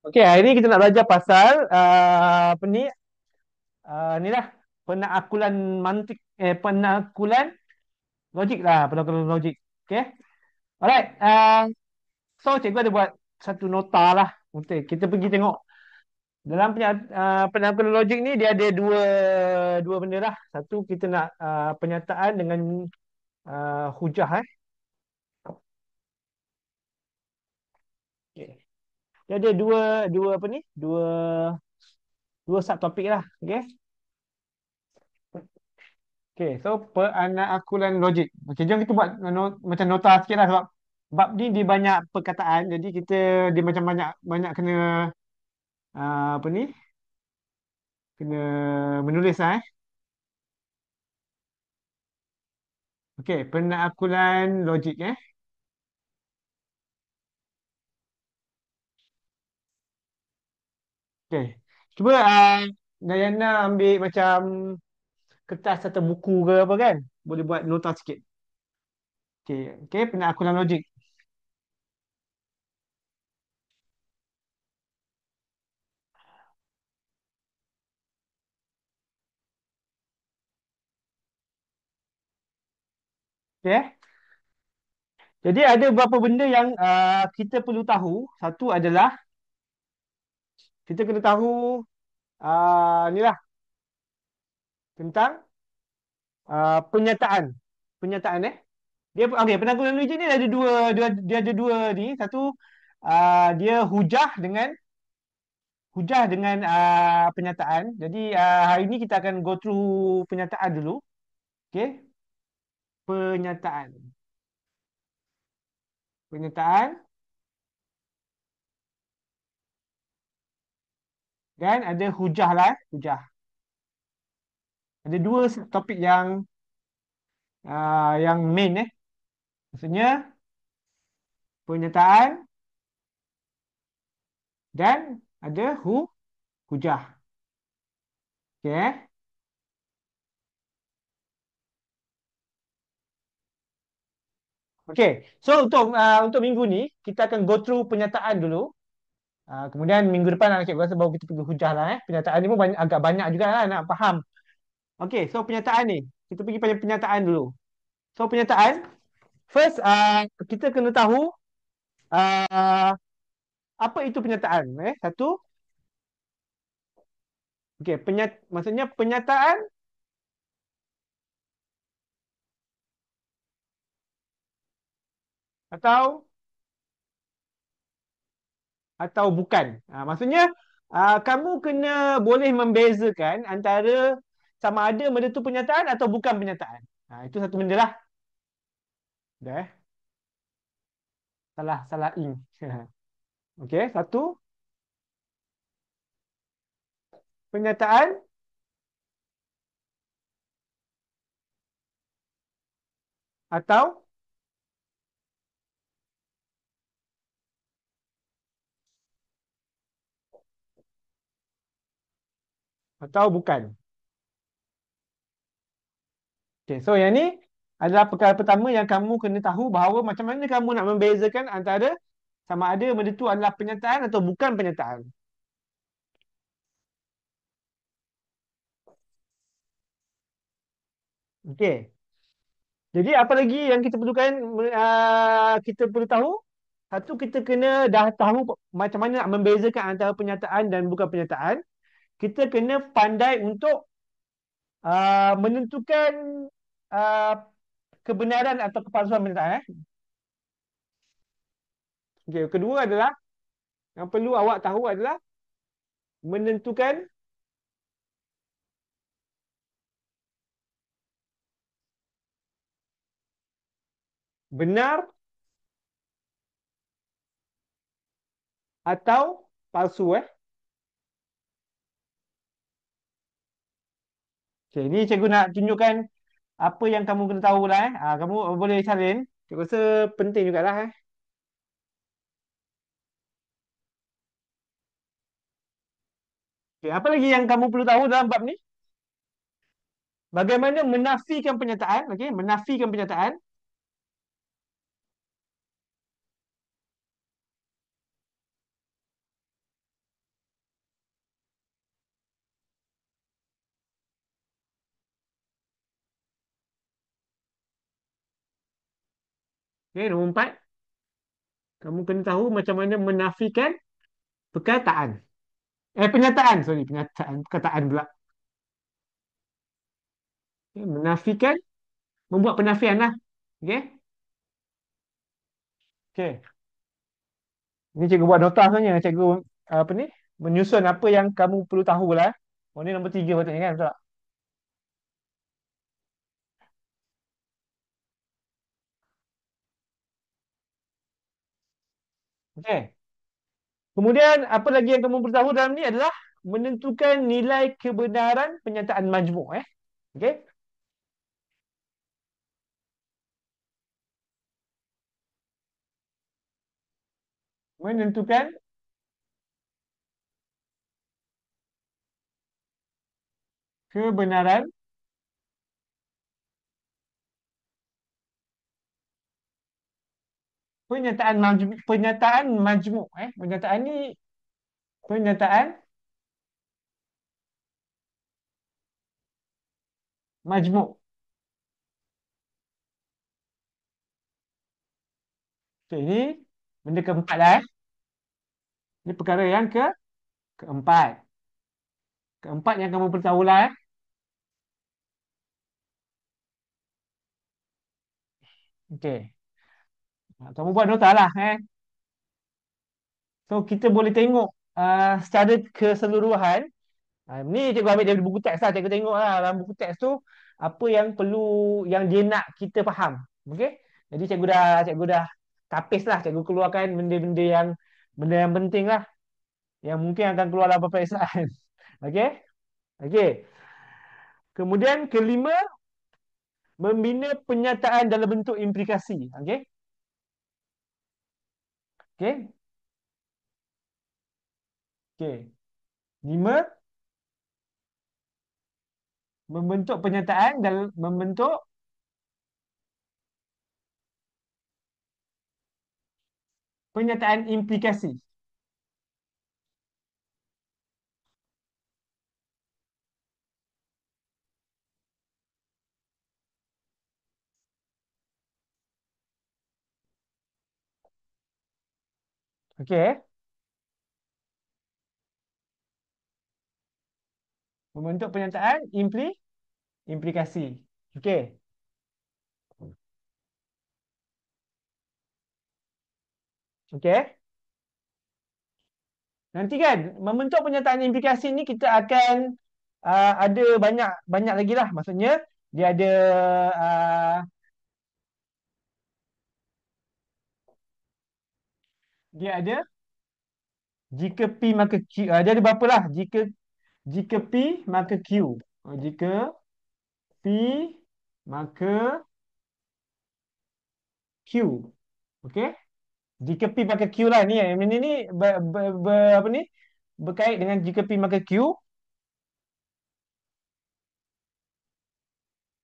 Okey, hari ni kita nak belajar pasal apa ni? Ni lah penakkulan mantik penakkulan logik lah, penakkulan logik. Okey. Alright. So cikgu ada buat satu nota lah. Untuk kita pergi tengok dalam penakkulan logik ni dia ada dua dua benda lah. Satu kita nak penyataan dengan hujah Okay. Dia ada dua dua apa ni? Dua subtopik lah. Okey. Okay, so penakkulan logik. Okay, jom kita buat macam nota sikit lah sebab bab ni dia banyak perkataan, jadi kita dia macam banyak banyak kena apa ni, kena menulis lah Okay, penakkulan logik Okay, cuba Dayana ambil macam kertas atau buku ke apa kan, boleh buat nota sikit. Okay, okay, penakkulan logik. Okay, jadi ada beberapa benda yang kita perlu tahu. Satu adalah kita kena tahu ni lah tentang penyataan. Penyataan Dia okey, penanggulangan logik ni ada dia ada dua ni. Satu dia hujah dengan penyataan. Jadi hari ni kita akan go through penyataan dulu. Okey, penyataan. Penyataan dan ada hujah lah, hujah. Ada dua topik yang main Maksudnya penyataan dan ada hujah. Okey. Okey. So untuk minggu ni kita akan go through penyataan dulu. Kemudian minggu depan cikgu rasa baru kita pergi hujah lah Penyataan ni pun agak banyak juga lah nak faham. Okey, so penyataan ni. Kita pergi pada penyataan dulu. So penyataan, first kita kena tahu uh, apa itu penyataan. Satu, okey, maksudnya penyataan atau bukan. Maksudnya kamu kena boleh membezakan antara sama ada benda tu penyataan atau bukan penyataan. Itu satu benda lah. Dah salah salah ing. Okey, satu penyataan atau bukan. Okay, so yang ni adalah perkara pertama yang kamu kena tahu bahawa macam mana kamu nak membezakan antara sama ada benda tu adalah penyataan atau bukan penyataan. Okey. Jadi apa lagi yang kita perlukan, kita perlu tahu? Satu, kita kena dah tahu macam mana nak membezakan antara penyataan dan bukan penyataan. Kita kena pandai untuk menentukan uh, kebenaran atau kepalsuan penyataan. Okey, kedua adalah yang perlu awak tahu adalah menentukan benar atau palsu Okay, ni cikgu nak tunjukkan apa yang kamu kena tahu lah kamu boleh salin. Cikgu rasa penting jugalah Okay, apa lagi yang kamu perlu tahu dalam bab ni? Bagaimana menafikan penyataan, okey, menafikan penyataan. Okey, nombor empat, kamu kena tahu macam mana menafikan perkataan. Pernyataan, sorry, pernyataan, perkataan pula. Okey, menafikan, membuat penafian lah. Okey, okey. Ini cikgu buat nota sebenarnya. Cikgu apa ni? Menyusun apa yang kamu perlu tahu lah. Oh, ni nombor tiga patutnya kan? Betul tak? Okey. Kemudian apa lagi yang kamu perlu tahu dalam ni adalah menentukan nilai kebenaran pernyataan majmuk. Okey. Menentukan kebenaran pernyataan majmuk. Pernyataan ni pernyataan majmuk. Okey, ini benda keempat lah. Ini perkara yang keempat. Keempat yang kamu perlu tahu lah. Okey. Kamu buat nota lah. So kita boleh tengok secara keseluruhan. Ni cikgu ambil dari buku teks lah. Cikgu tengok lah dalam buku teks tu apa yang perlu, yang dia nak kita faham. Okey. Jadi cikgu dah tapis lah. Cikgu keluarkan benda yang penting lah. Yang mungkin akan keluar dalam peperiksaan. Okey. Okey. Kemudian kelima, membina penyataan dalam bentuk implikasi. Okey. Okey. Okey. Lima, membentuk penyataan dalam membentuk penyataan implikasi. Okey. Membentuk pernyataan implikasi. Okey. Okey. Nanti kan membentuk pernyataan implikasi ni kita akan ada banyak banyak lagi lah. Maksudnya dia ada uh, dia ada jika P maka Q. Dia ada berapa lah? Jika P maka Q. Jika P maka Q. Okey? Jika P maka Q lah ni. Ini apa ni? Berkait dengan jika P maka Q.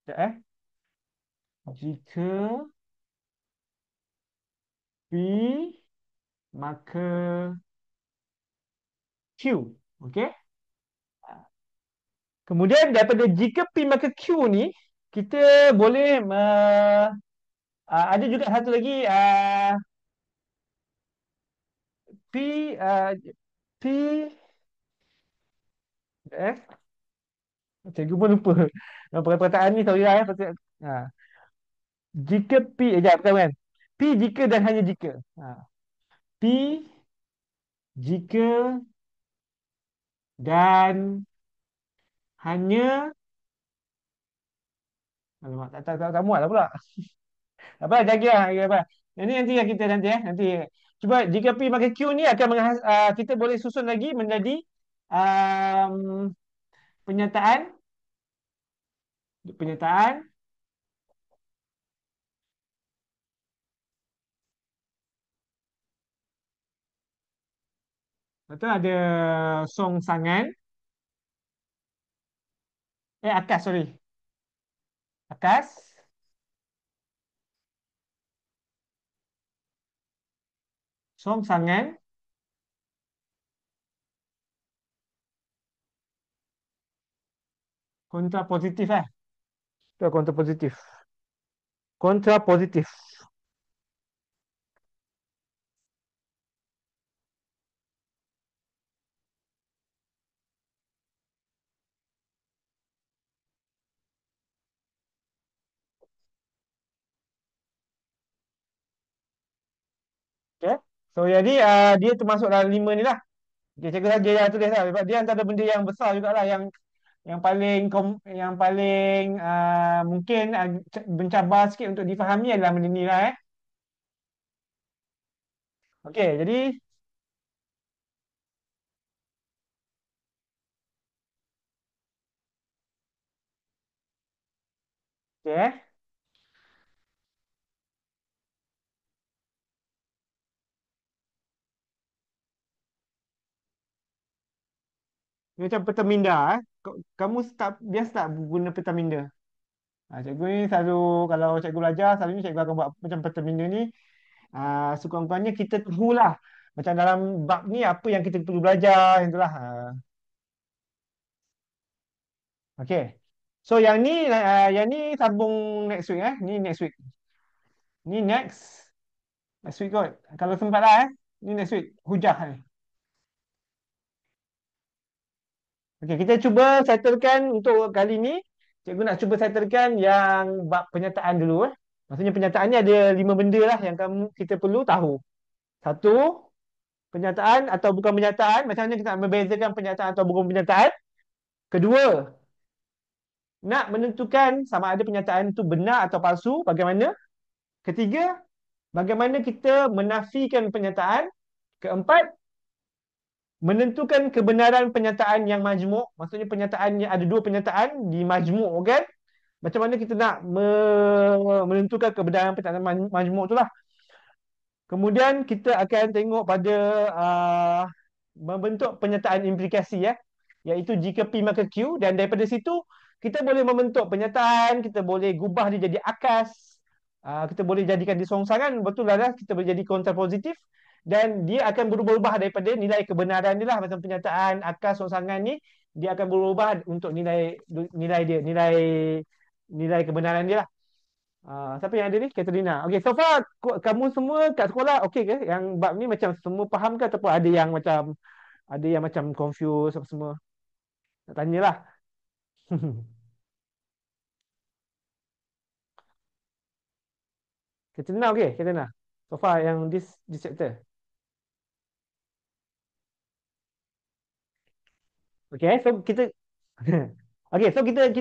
Sekejap, Jika P maka Q. Okey? Kemudian daripada jika P maka Q ni, kita boleh ada juga satu lagi P P eh cikgu pun lupa perkataan ni, sorry lah ha. Jika P sekejap kan. P jika dan hanya jika. P jika dan hanya, alamak, tak muat lah pula. Apa lagi lah, apa. Ini nanti lah kita nanti. Cuba jika P makan Q ni akan kita boleh susun lagi menjadi um, penyataan penyataan betul, ada songsangan, akas, sorry, akas, songsangan, kontra positif itu kontra positif, kontra positif. Okay. So jadi dia termasuk dalam lima ni lah. Okay, cikgu saja yang tulis lah. Sebab dia antara benda yang besar jugalah yang paling yang paling mungkin mencabar sikit untuk difahami adalah benda ni lah. Okey, jadi okey, Ini macam peta minda Kamu biasa tak guna peta minda? Cikgu ni selalu kalau cikgu belajar selalunya cikgu akan buat macam peta minda ni. Sekurang-kurangnya kita tahulah macam dalam bab ni apa yang kita perlu belajar yang itulah. Okey. So yang ni sambung next week. Ni next week. Ni next week kot. Kalau sempat lah. Ni next week hujah ni. Okey, kita cuba settlekan untuk kali ni. Cikgu nak cuba settlekan yang bab penyataan dulu. Maksudnya penyataan ni ada 5 benda lah yang kita perlu tahu. Satu, penyataan atau bukan penyataan. Macam mana kita nak membezakan penyataan atau bukan penyataan. Kedua, nak menentukan sama ada penyataan itu benar atau palsu, bagaimana. Ketiga, bagaimana kita menafikan penyataan. Keempat, menentukan kebenaran penyataan yang majmuk. Maksudnya penyataan yang ada dua penyataan di majmuk kan. Macam mana kita nak menentukan kebenaran penyataan majmuk tu lah. Kemudian kita akan tengok pada membentuk penyataan implikasi iaitu jika P maka Q, dan daripada situ kita boleh membentuk penyataan, kita boleh gubah dia jadi akas, kita boleh jadikan dia songsangan, betul lah, kita boleh jadi kontrapositif, dan dia akan berubah-ubah daripada nilai kebenaran dia lah. Macam penyataan akas songsangan ni dia akan berubah untuk nilai dia, nilai kebenaran dia lah. Siapa yang ada ni? Katerina. Okay, so far kamu semua kat sekolah okey ke? Yang bab ni macam semua faham ke ataupun ada yang macam confused apa semua? Nak tanyalah. Katerina okey, Katerina. So far yang this chapter. Okay, so kita okay, so kita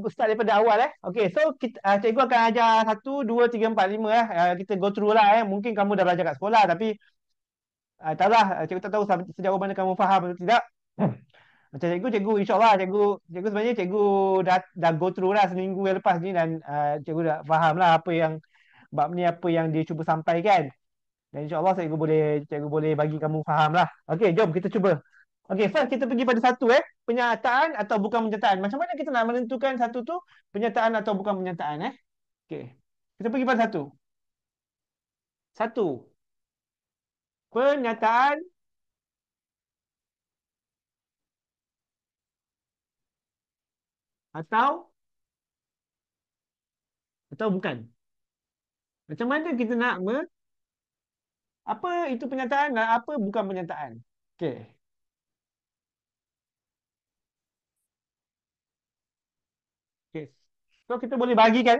start daripada awal Okay, so cikgu akan ajar 1, 2, 3, 4, 5 kita go through lah Mungkin kamu dah belajar kat sekolah tapi taklah, cikgu tak tahu sejauh mana kamu faham atau tidak. Macam cikgu insyaAllah cikgu sebenarnya cikgu dah go through lah seminggu yang lepas ni, dan cikgu dah faham lah apa yang bab ni, apa yang dia cuba sampaikan, dan insyaAllah cikgu boleh bagi kamu faham lah. Okay, jom kita cuba. Okay, first kita pergi pada satu penyataan atau bukan penyataan. Macam mana kita nak menentukan satu tu penyataan atau bukan penyataan Okay, kita pergi pada satu. Satu, penyataan atau bukan. Macam mana kita nak apa itu penyataan dan apa bukan penyataan. Okay. Okay. So kita boleh bagikan.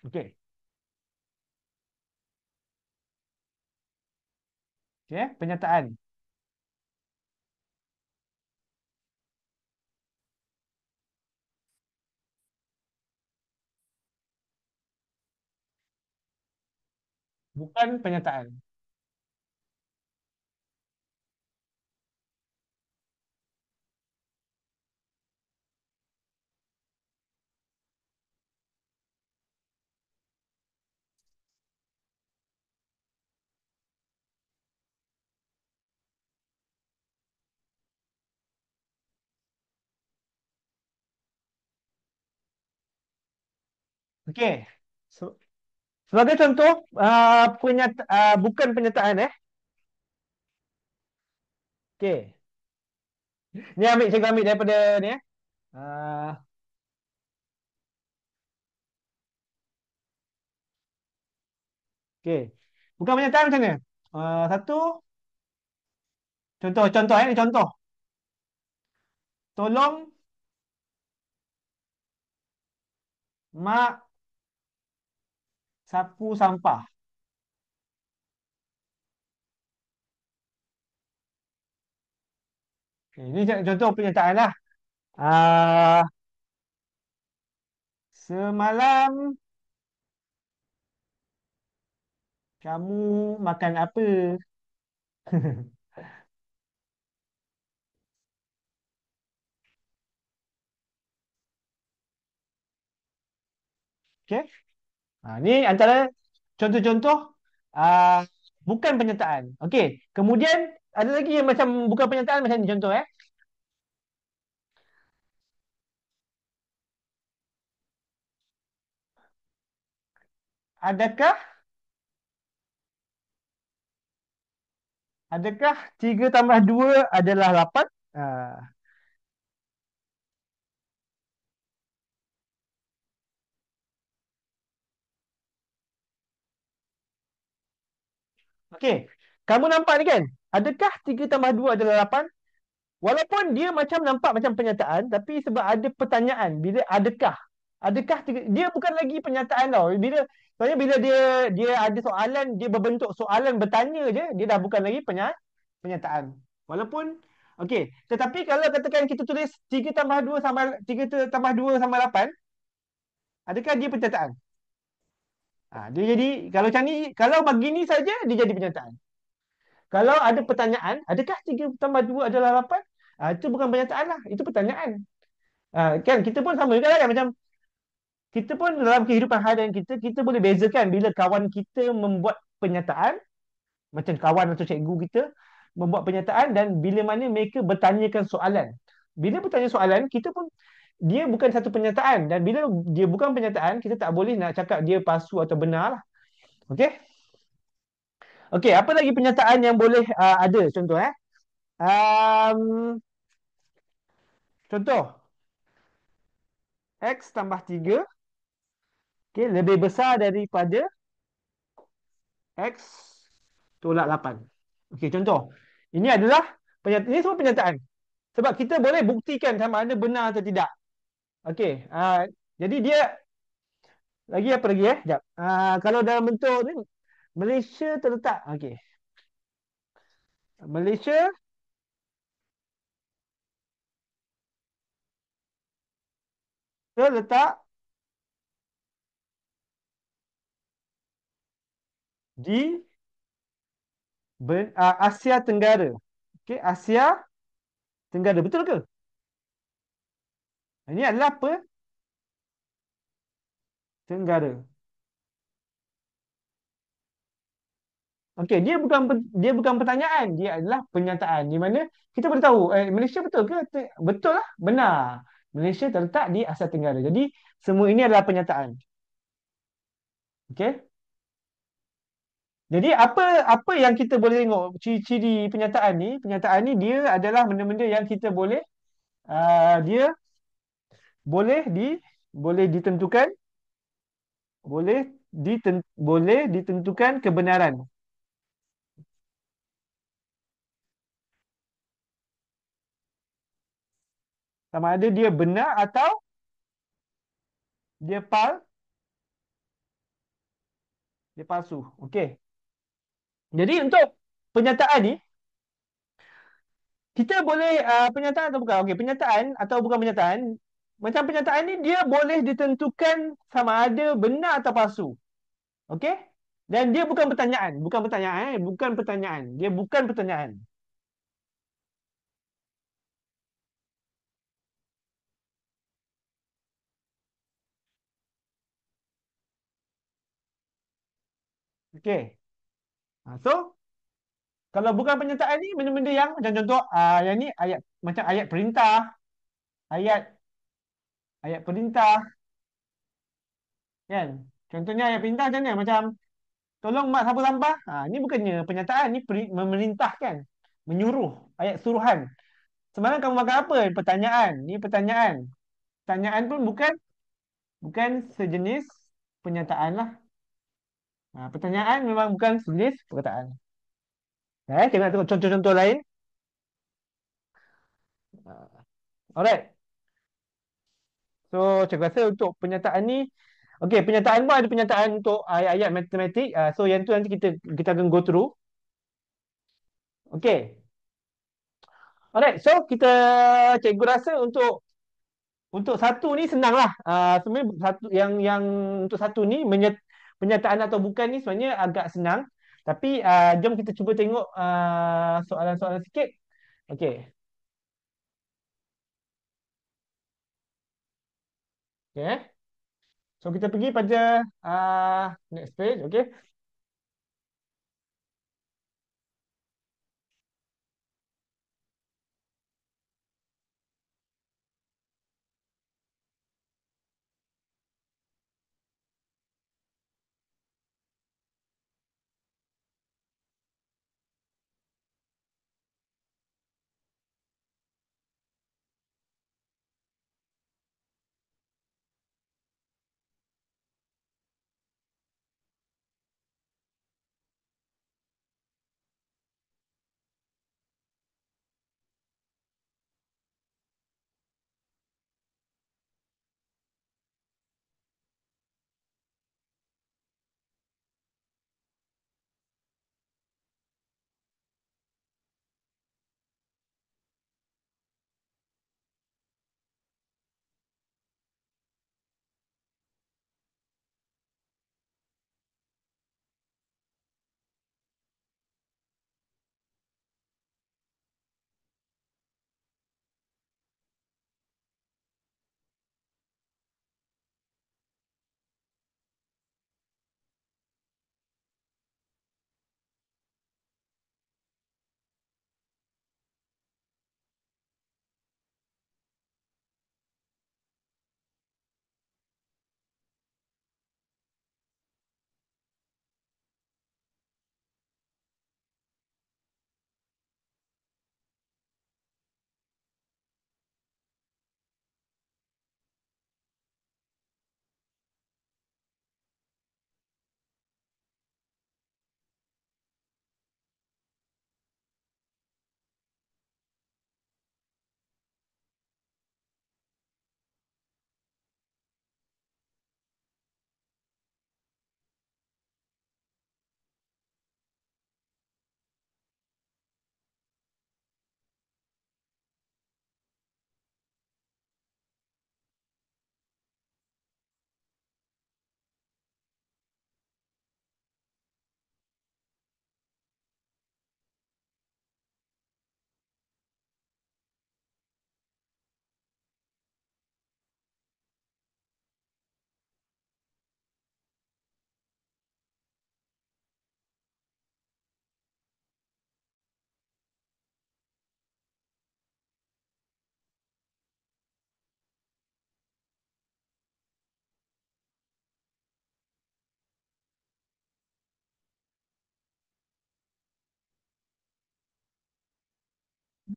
Okay. Okay. Penyataan. Bukan penyataan. Okay. So, sebagai contoh, bukan penyataan Okay. Ni cikgu ambil daripada ni Uh, okay. Bukan penyataan macam mana? Satu, contoh ni contoh. Tolong Mak sapu sampah. Okay, ini contoh pernyataan lah. Ah, semalam kamu makan apa? Okay. Ni antara contoh-contoh ah, bukan pernyataan. Okey. Kemudian ada lagi yang macam bukan pernyataan macam ni contoh eh. Adakah adakah 3 tambah 2 adalah 8? Ah, okey. Kamu nampak ni kan? Adakah 3 tambah 2 adalah 8? Walaupun dia macam nampak macam pernyataan, tapi sebab ada pertanyaan, bila adakah? Adakah dia bukan lagi pernyataan tau. Soalnya bila dia ada soalan, dia berbentuk soalan bertanya je, dia dah bukan lagi pernyataan. Walaupun okey, tetapi kalau katakan kita tulis 3 tambah 2 sama 3 tambah 2 sama 8, adakah dia pernyataan? Dia jadi kalau macam ni, kalau begini saja dia jadi pernyataan. Kalau ada pertanyaan, adakah 3 tambah 2 adalah 8? Itu bukan pernyataan lah, itu pertanyaan. Kan kita pun sama juga lah kan, macam kita pun dalam kehidupan harian kita, kita boleh bezakan bila kawan kita membuat pernyataan, macam kawan atau cikgu kita membuat pernyataan, dan bila mana mereka bertanyakan soalan. Bila bertanya soalan, kita pun dia bukan satu pernyataan, dan bila dia bukan pernyataan, kita tak boleh nak cakap dia palsu atau benar lah. Okey. Okey, apa lagi pernyataan yang boleh ada contoh um, contoh X tambah 3, okey, lebih besar daripada X tolak 8. Okey, contoh. Ini semua pernyataan. Sebab kita boleh buktikan sama ada benar atau tidak. Okey, jadi dia lagi apa lagi Jap. Kalau dalam bentuk ni, Malaysia terletak. Okey. Malaysia terletak di Asia Tenggara. Okey, Asia Tenggara. Betul ke? Ini adalah apa? Tenggara. Okey, dia bukan pertanyaan, dia adalah pernyataan. Di mana kita boleh tahu Malaysia betul ke? Betul lah, benar. Malaysia terletak di Asia Tenggara. Jadi semua ini adalah pernyataan. Okey. Jadi apa yang kita boleh tengok ciri-ciri pernyataan ni dia adalah benda-benda yang kita boleh dia boleh di boleh ditentukan boleh ditentukan kebenaran. Sama ada dia benar atau dia dia palsu. Okey. Jadi untuk pernyataan ni kita boleh pernyataan atau bukan? Okey, pernyataan atau bukan pernyataan. Macam pernyataan ni dia boleh ditentukan sama ada benar atau palsu. Okey? Dan dia bukan pertanyaan, bukan pertanyaan, bukan pertanyaan. Dia bukan pertanyaan. Okey. So kalau bukan pernyataan ni benda-benda yang macam contoh yang ni ayat macam ayat ayat perintah kan. Contohnya ayat perintah macam ni macam tolong mak sapu sampah. Ni bukannya pernyataan, ni memerintahkan, menyuruh, ayat suruhan. Semalam kamu makan apa? Pertanyaan. Ni pertanyaan. Pertanyaan pun bukan sejenis pernyataan lah. Pertanyaan memang bukan sejenis perkataan. Kita nak tengok contoh-contoh lain. Alright. So, saya rasa untuk pernyataan ni Okey, penyataan pun ada penyataan untuk ayat-ayat matematik. So yang tu nanti kita akan go through. Okey. Alright, so cikgu rasa untuk satu ni senang lah. Sebenarnya satu yang untuk satu ni penyataan atau bukan ni sebenarnya agak senang. Tapi jom kita cuba tengok soalan-soalan sikit. Okey. Okay. So kita pergi pada next page. Okey.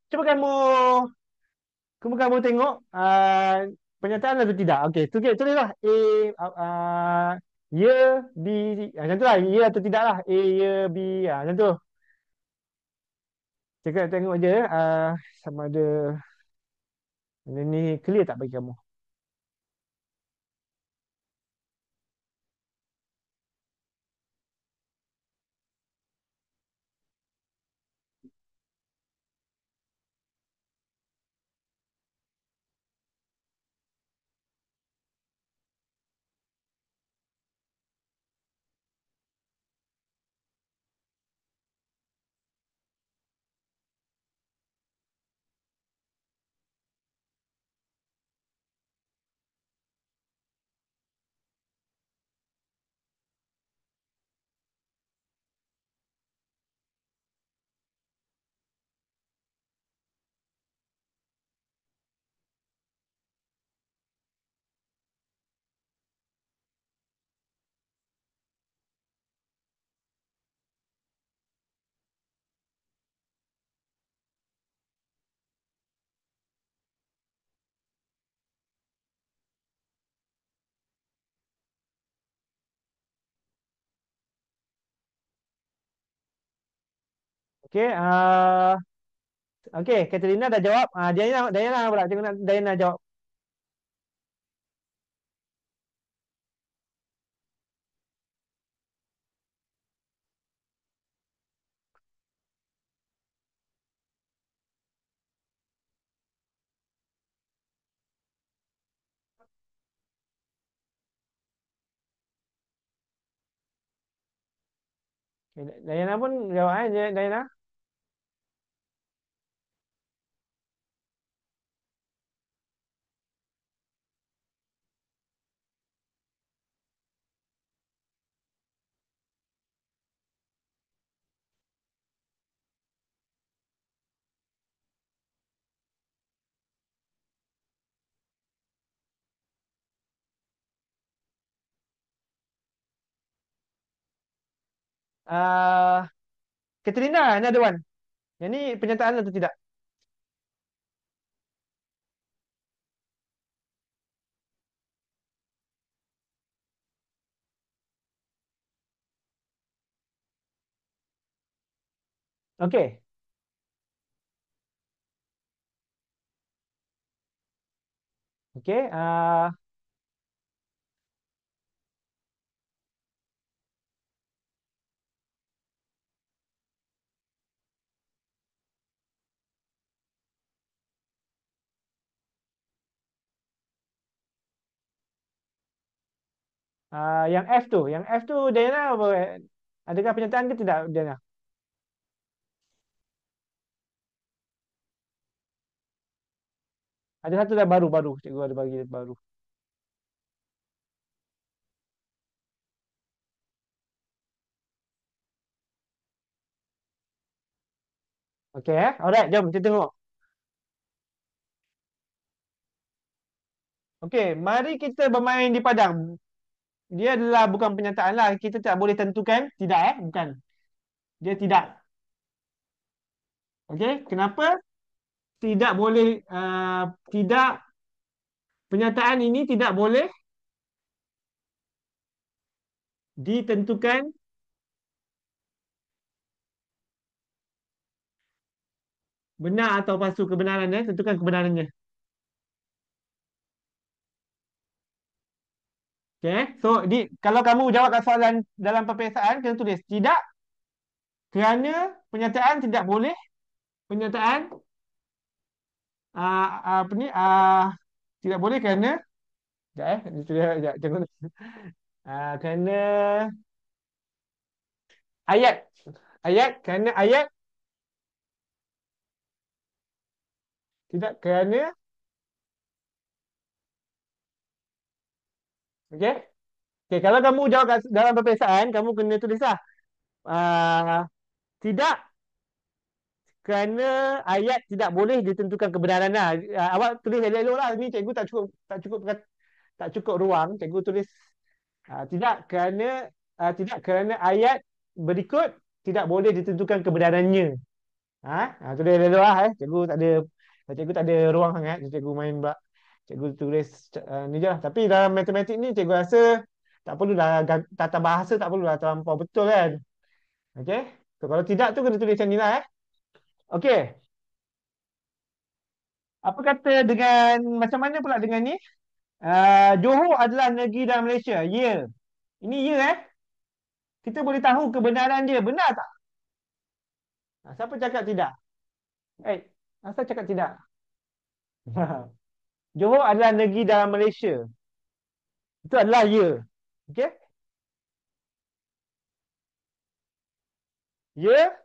Cuba kamu tengok pernyataan atau tidak. Okey, tulislah ya, B, macam tu lah. Ya atau tidak lah. A, ya, B, macam tu. Cakap tengok je sama ada ini clear tak bagi kamu. Okey, okey, Katerina dah jawab. Diana pula. Tengok nak Diana jawab. Okay, Dayana pun jawab Dayana. Uh, Katrina, another one. Yang ni pernyataan atau tidak? Okey. Okey. Yang F tu. Yang F tu Dayana apa? Adakah pernyataan ke tidak Dayana? Ada satu dah baru-baru. Cikgu ada bagi baru. Okey Alright, jom kita tengok. Okey, mari kita bermain di padang. Dia adalah bukan pernyataan lah. Kita tak boleh tentukan. Tidak bukan. Dia tidak. Okey, kenapa? Tidak boleh, tidak, pernyataan ini tidak boleh ditentukan benar atau palsu kebenarannya. Tentukan kebenarannya. Okey, so kalau kamu jawab soalan dalam peperiksaan, kena tulis tidak kerana pernyataan tidak boleh. Pernyataan apa ni? Tidak boleh kerana. Sekejap itu dia, sekejap, jangan. Kerana ayat. Kerana ayat. Tidak kerana. Okey. Okey, kalau kamu jawab dalam peperiksaan, kamu kena tulislah. Ah, tidak kerana ayat tidak boleh ditentukan kebenaran lah. Awak tulis elok-elok lah. Ni cikgu tak cukup ruang. Cikgu tulis tidak kerana ayat berikut tidak boleh ditentukan kebenarannya. Tulis elok-elok lah. Cikgu tak ada ruang sangat. Cikgu main bak. Cikgu tulis ni je lah. Tapi dalam matematik ni cikgu rasa tak perlulah tata bahasa tak perlulah terlampau betul kan. Okey. So, kalau tidak tu kena tulis macam ni lah. Okey. Apa kata dengan macam mana pula dengan ni? Johor adalah negeri dalam Malaysia. Ya. Yeah. Ini ya Kita boleh tahu kebenaran dia. Benar tak? Siapa cakap tidak? Asal cakap tidak? Johor adalah negeri dalam Malaysia. Itu adalah ya. Okey? Ya.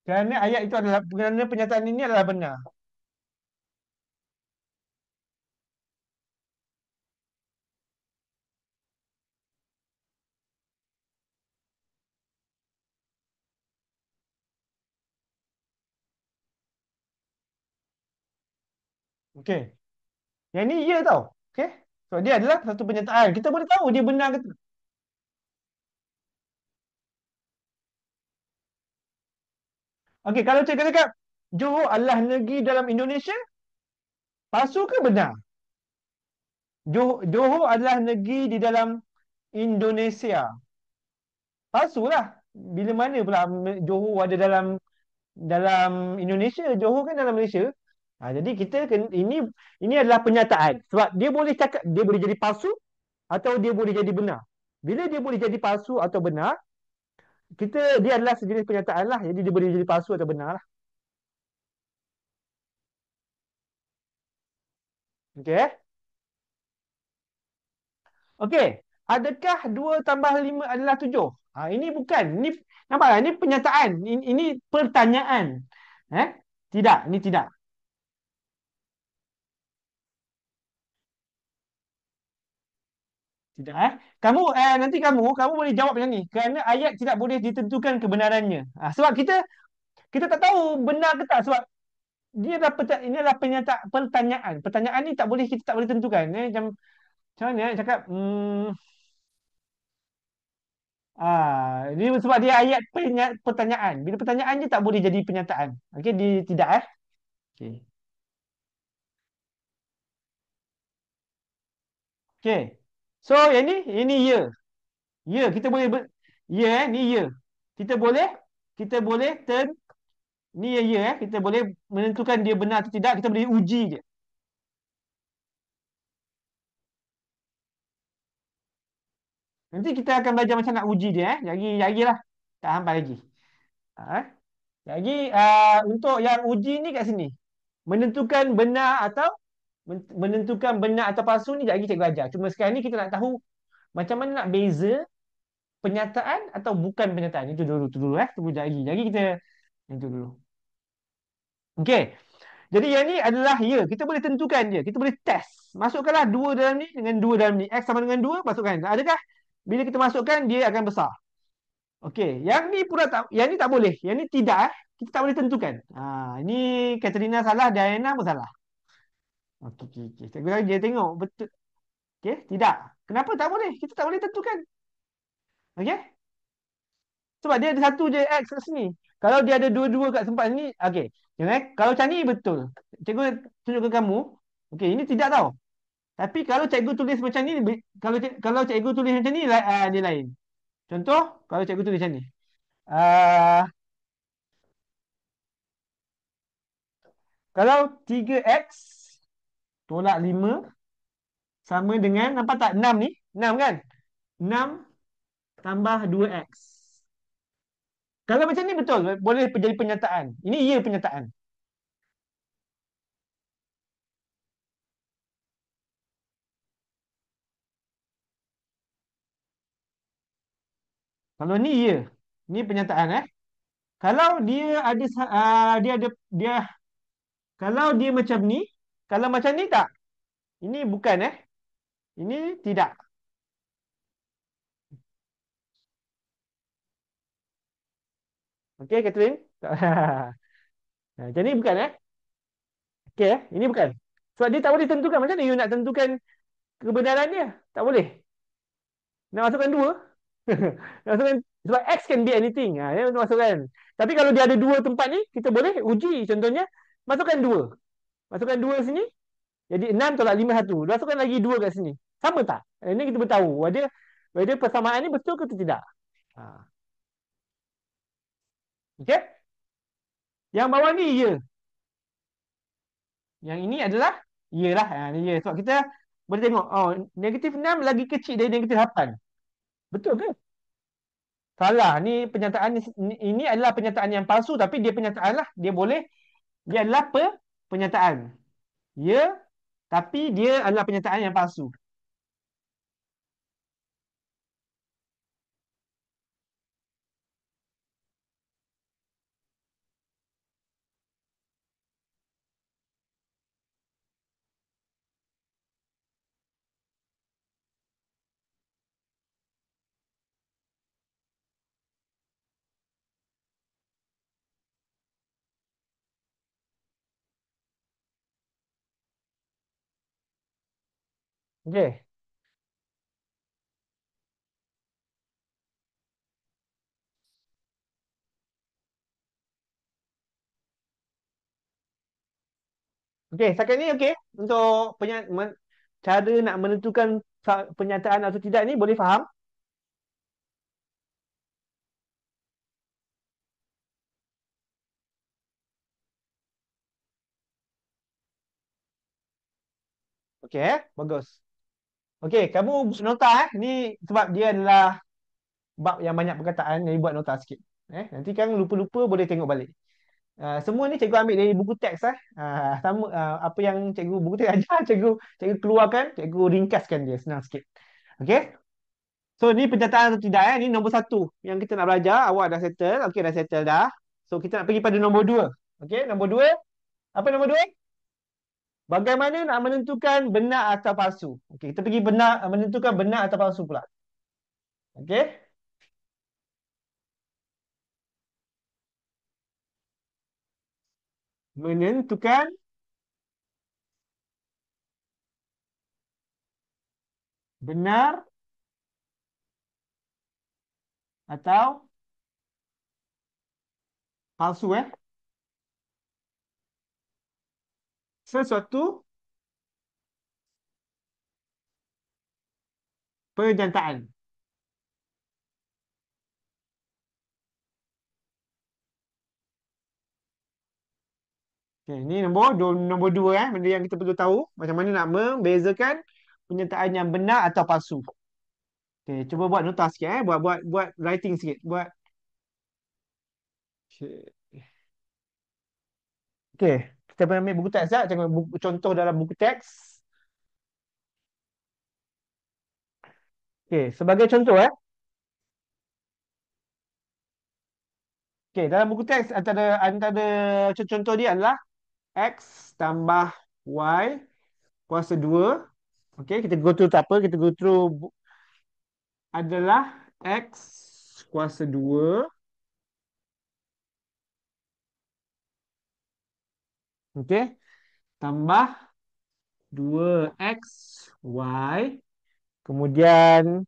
Kerana ayat itu adalah kerana pernyataan ini adalah benar. Okey. Yang ni ya tau. Okey? So dia adalah satu pernyataan. Kita boleh tahu dia benar ke tidak. Okey, kalau cikgu cakap Johor adalah negeri dalam Indonesia, palsu ke benar? Johor adalah negeri di dalam Indonesia. Palsu lah. Bila mana pula Johor ada dalam dalam Indonesia? Johor kan dalam Malaysia. Jadi kita ini adalah pernyataan. Sebab dia boleh cakap dia boleh jadi palsu atau dia boleh jadi benar. Bila dia boleh jadi palsu atau benar, dia adalah sejenis pernyataan lah. Jadi dia boleh jadi palsu atau benar lah. Okey. Okey. Adakah 2 tambah 5 adalah 7? Ini bukan. Ini nampak tak? Ini penyataan. Ini pertanyaan. Eh? Tidak, ini tidak. Tidak nanti kamu boleh jawab macam ni. Kerana ayat tidak boleh ditentukan kebenarannya. Sebab kita tak tahu benar ke tak, sebab ini adalah pertanyaan. Pertanyaan ni kita tak boleh tentukan. Macam mana nak cakap? Ini sebab dia ayat pertanyaan. Bila pertanyaan dia tak boleh jadi penyataan. Okey, tidak Okey. Okey. So yang ini ya. Ya, kita boleh ya ni ya. Kita boleh kita boleh ni ya kita boleh menentukan dia benar atau tidak, kita boleh uji dia. Nanti kita akan belajar macam nak uji dia Lagilah. Tak hampa lagi. Ha? Lagi untuk yang uji ni kat sini. Menentukan benar atau menentukan benar atau palsu ni sekejap lagi cikgu ajar. Cuma sekarang ni kita nak tahu macam mana nak beza penyataan atau bukan penyataan. Itu dulu Tunggu sekejap lagi. Lagi kita itu dulu. Okey. Jadi yang ni adalah ya. Kita boleh tentukan dia. Kita boleh test. Masukkanlah 2 dalam ni dengan 2 dalam ni. X sama dengan 2, masukkan. Adakah bila kita masukkan dia akan besar? Okey. Yang ni pula tak, yang ni tak boleh. Yang ni tidak Kita tak boleh tentukan. Ini Katrina salah, Diana pun salah. Okey. Cikgu lagi dia tengok betul. Okey, tidak. Kenapa tak boleh? Kita tak boleh tentukan. Okey? Sebab dia ada satu je X kat sini. Kalau dia ada dua-dua kat tempat sini, okey. Kalau macam ni betul. Cikgu tunjuk ke kamu. Okey, ini tidak tahu. Tapi kalau cikgu tulis macam ni, kalau cikgu tulis macam ni, dia lain. Contoh, kalau cikgu tulis macam ni. Ah, kalau 3X tolak 5 sama dengan, nampak tak 6 ni? 6 kan? 6 tambah 2X. Kalau macam ni betul, boleh jadi penyataan. Ini ya penyataan. Kalau ni ya, ni penyataan Kalau dia ada dia ada dia kalau dia macam ni, kalau macam ni tak. Ini bukan Ini tidak. Okey, Catherine? Macam ni bukan Okey ini bukan. Sebab dia tak boleh tentukan. Macam mana you nak tentukan kebenaran dia? Tak boleh. Nak masukkan dua? Nak masukkan, sebab X can be anything. Dia masukkan. Tapi kalau dia ada dua tempat ni, kita boleh uji. Contohnya, masukkan dua. Masukkan dua sini, jadi 6 tolak 5 satu. Masukkan lagi dua kat sini. Sama tak? Ini kita bertahu. Whether persamaan ni betul ke tidak. Ha. Okey? Yang bawah ni, ya. Yang ini adalah, ya lah. Ni ya. Sebab kita boleh tengok. Oh, negatif 6 lagi kecil dari negatif 8. Betul ke? Salah. Ini adalah penyataan yang palsu, tapi dia penyataan lah. Dia adalah penyataan. Ya, tapi dia adalah penyataan yang palsu. Okey. Okey, setakat ni okey. Untuk cara nak menentukan penyataan atau tidak ni boleh faham? Okey, bagus. Okey, kamu buat nota Ni sebab dia adalah bab yang banyak perkataan, jadi buat nota sikit. Nanti kan lupa-lupa boleh tengok balik. Semua ni cikgu ambil dari buku teks sama apa yang buku teks ajar, cikgu keluarkan, cikgu ringkaskan dia senang sikit. Okey? So ni penyataan atau tidak Ni nombor satu yang kita nak belajar. Awak dah settle. Okey, dah settle dah. So kita nak pergi pada nombor dua. Okey, nombor dua. Apa nombor dua? Bagaimana nak menentukan benar atau palsu? Okey, kita pergi menentukan benar atau palsu pula. Okey. Menentukan benar atau palsu sesuatu pernyataan. Okay, ini nombor dua benda yang kita perlu tahu macam mana nak membezakan pernyataan yang benar atau palsu. Okay, cuba buat nota sikit buat writing sikit, buat. Okay, kita ambil buku teks tengok buku, contoh dalam buku teks. Okay, sebagai contoh Okay, dalam buku teks antara contoh dia adalah X tambah Y kuasa 2. Okay, kita go through tak apa, kita go through adalah X kuasa 2. Okay, tambah 2X Y. Kemudian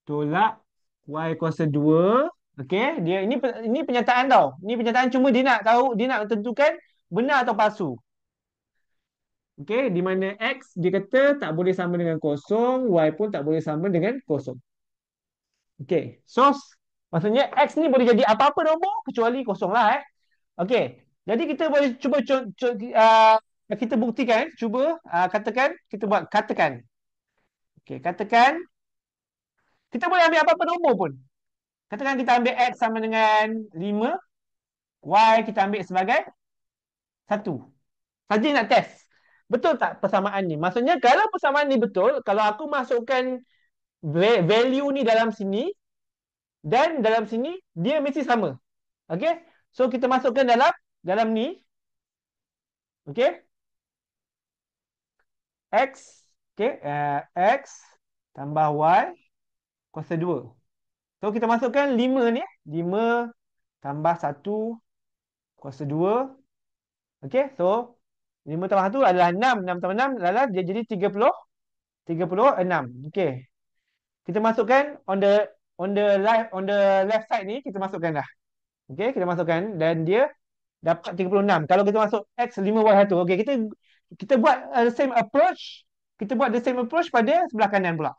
tolak Y kuasa 2. Okay, ini penyataan tau. Ini penyataan cuma dia nak tahu, dia nak tentukan benar atau palsu. Okay, di mana X dia kata tak boleh sama dengan kosong, Y pun tak boleh sama dengan kosong. Okay, so maksudnya X ni boleh jadi apa-apa nombor kecuali kosong lah Okay, jadi kita boleh cuba kita buktikan, cuba katakan, kita buat katakan. Okay, katakan kita boleh ambil apa-apa nombor pun. Katakan kita ambil X sama dengan 5, Y kita ambil sebagai 1. Saja nak test. Betul tak persamaan ni? Maksudnya kalau persamaan ni betul, kalau aku masukkan value ni dalam sini dan dalam sini, dia mesti sama. Okay? So kita masukkan dalam ni. Okay? X. Okay? X tambah Y kuasa 2. So kita masukkan 5 ni. 5 tambah 1 kuasa 2. Okay? So 5 tambah 1 adalah 6. 6 tambah 6 adalah dia jadi 36. Okay. Kita masukkan on the left side ni kita masukkan dah. Okay, kita masukkan dan dia dapat 36. Kalau kita masuk X 5Y1. Okay, kita buat the same approach. Kita buat the same approach pada sebelah kanan pula.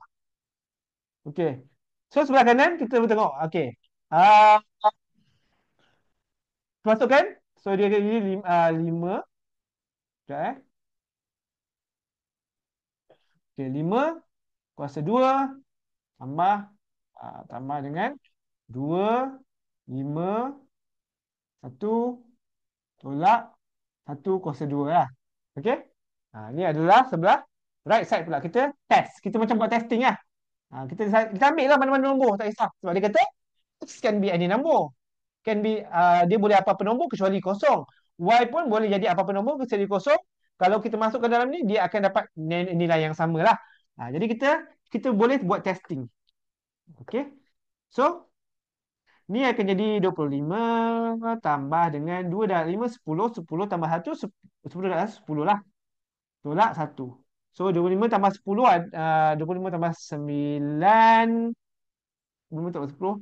Okay. So sebelah kanan kita tengok. Okay. Uh, masukkan. So dia jadi 5. Sekejap Okay, 5 kuasa 2 tambah dengan 2, 5, 1, tolak 1 kuasa 2 lah. Okay. Ni adalah sebelah right side pula. Kita test. Kita macam buat testing lah. Kita ambil lah mana-mana nombor. Tak kisah. Sebab dia kata X can be any number. Dia boleh apa-apa nombor kecuali kosong. Y pun boleh jadi apa-apa nombor kecuali kosong. Kalau kita masukkan dalam ni, dia akan dapat nilai yang sama lah. Jadi kita boleh buat testing. Okay. So, ni akan jadi 25 tambah dengan 2 dah 5, 10. 10 tambah 1, 10 dah 10 lah. Tolak 1. So, 25 tambah 10, 25 tambah 9. 25 tambah 10.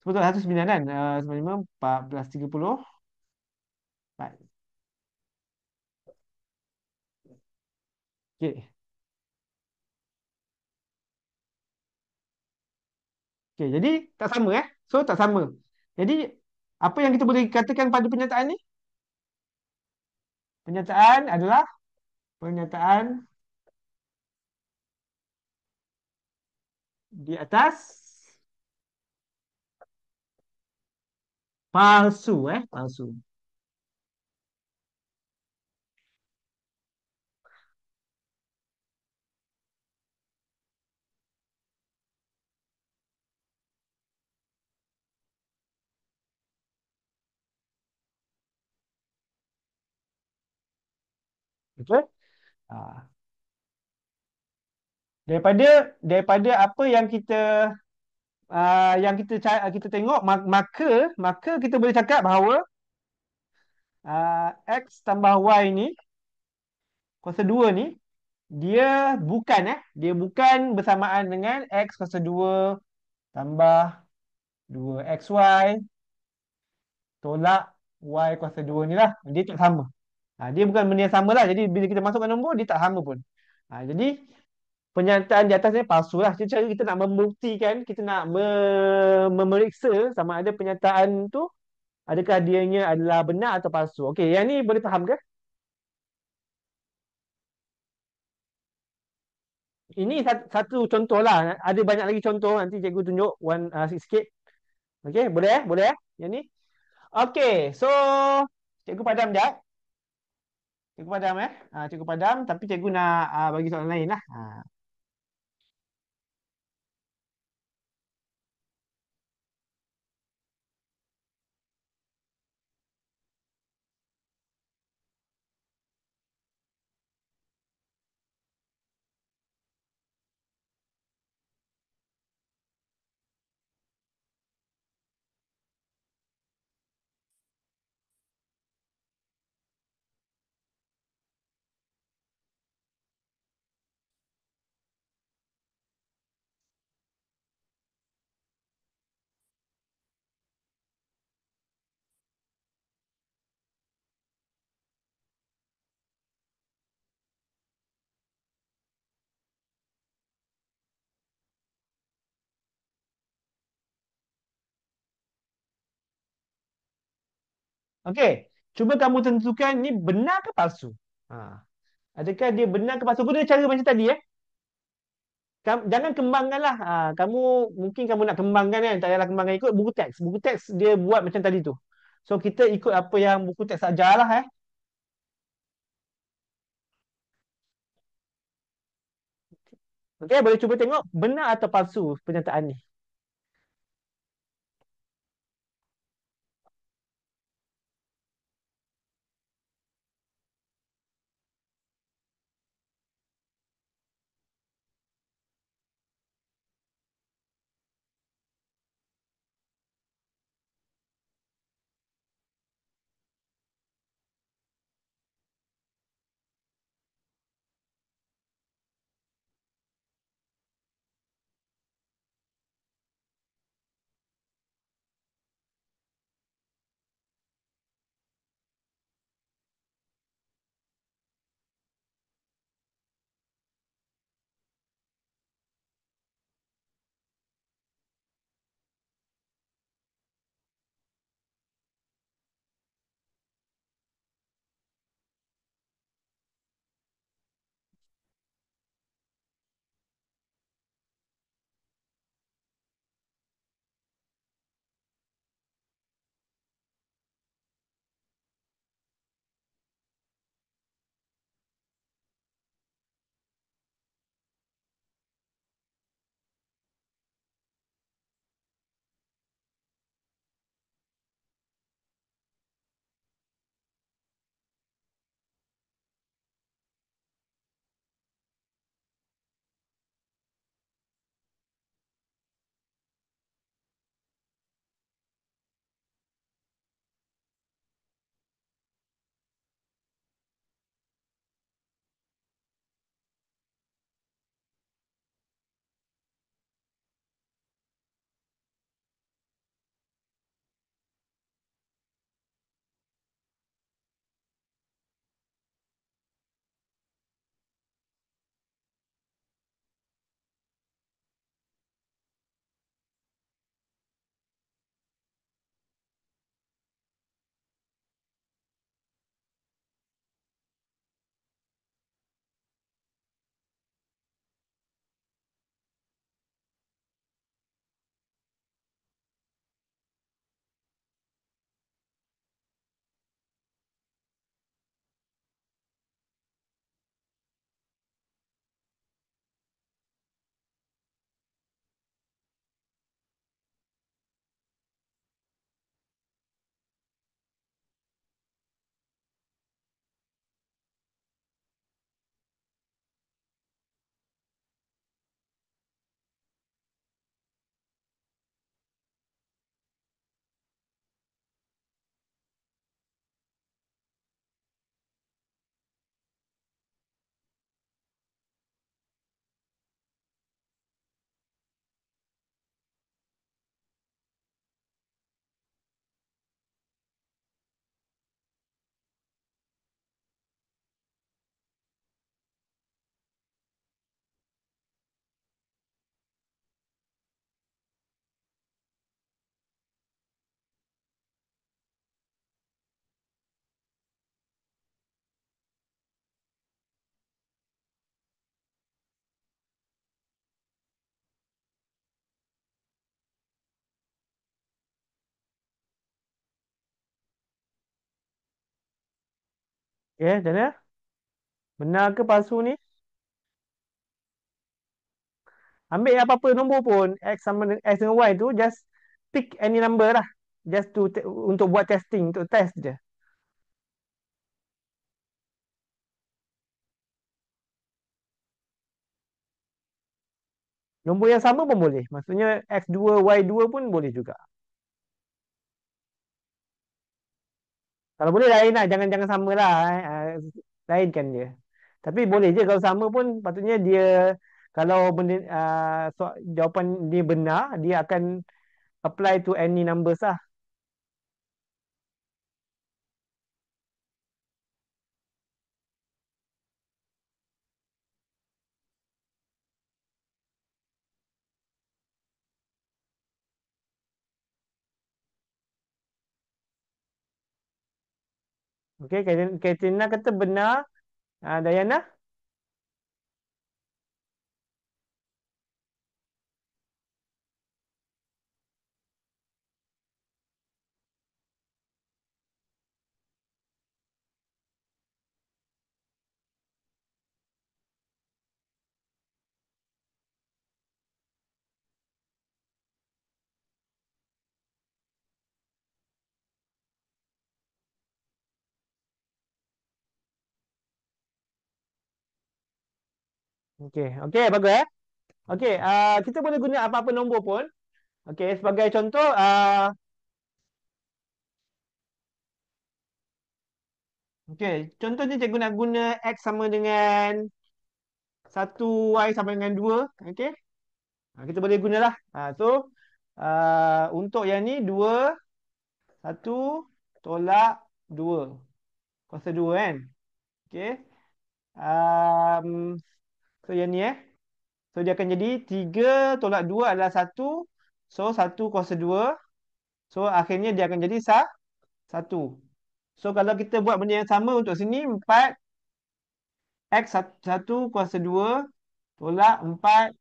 10 tambah 1, 9 kan? 95, 14, 30. Okay. Okay, jadi tak sama So, tak sama. Jadi, apa yang kita boleh katakan pada pernyataan ni? Pernyataan adalah pernyataan di atas palsu palsu. Betul? Ah, daripada daripada apa yang kita tengok, maka kita boleh cakap bahawa x tambah y ni kuasa 2 ni dia bukan bersamaan dengan x kuasa 2 tambah 2xy tolak y kuasa 2 ni lah. Dia tak sama. Dia bukan benda yang sama lah. Jadi bila kita masukkan nombor, dia tak sama pun. Jadi pernyataan di atas ni palsu lah. Jadi cara kita nak membuktikan, kita nak memeriksa sama ada pernyataan tu adakah dianya adalah benar atau palsu. Okey, yang ni boleh faham ke? Ini satu contoh lah. Ada banyak lagi contoh. Nanti cikgu tunjuk sikit-sikit. Okey, boleh eh? Boleh eh? Yang ni. Okey, so cikgu padam sekejap. Cikgu padam eh. Cikgu padam tapi cikgu nak bagi soalan lain lah. Okey, cuba kamu tentukan ni benar ke palsu. Ha. Adakah dia benar ke palsu? Guna cara macam tadi eh. Jangan kembangkan lah. Kamu mungkin kamu nak kembangkan kan. Tak payahlah kembangkan ikut buku teks. Buku teks dia buat macam tadi tu. So kita ikut apa yang buku teks ajar lah eh. Okey, boleh cuba tengok benar atau palsu pernyataan ni. Okay, macam mana? Benar ke palsu ni? Ambil apa-apa nombor pun, X sama dengan X dengan Y tu, just pick any number lah. Just untuk buat testing, untuk test je. Nombor yang sama pun boleh. Maksudnya X2, Y2 pun boleh juga. Kalau boleh lain lah, jangan jangan sama lah. Lainkan dia. Tapi boleh je kalau sama pun patutnya dia kalau benda, jawapan dia benar, dia akan apply to any numbers lah. Okey, Katrina kata benar. Dayana? Okey, okey, bagus Okey, kita boleh guna apa-apa nombor pun. Okey, sebagai contoh, okey, contohnya cikgu nak guna X sama dengan 1, Y sama dengan 2. Okey, kita boleh gunalah. So, untuk yang ni 2, 1 tolak 2. Kuasa 2 kan? Okey. Um, so, yang ni So, dia akan jadi 3 tolak 2 adalah 1. So, 1 kuasa 2. So, akhirnya dia akan jadi 1. So, kalau kita buat benda yang sama untuk sini, 4 X 1 kuasa 2 tolak 4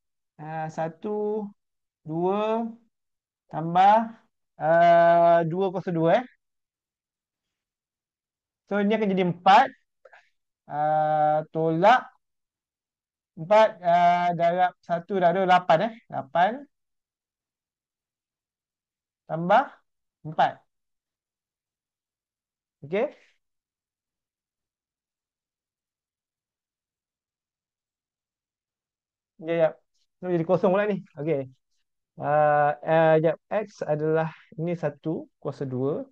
1, 2 tambah 2 kuasa 2 So, ini akan jadi 4 tolak 4 darab 1 dah ada 8 8 tambah 4. Okey? Ya, ya. So, jadi kosong pula ni. Okey. Jap. X adalah ini 1 kuasa 2.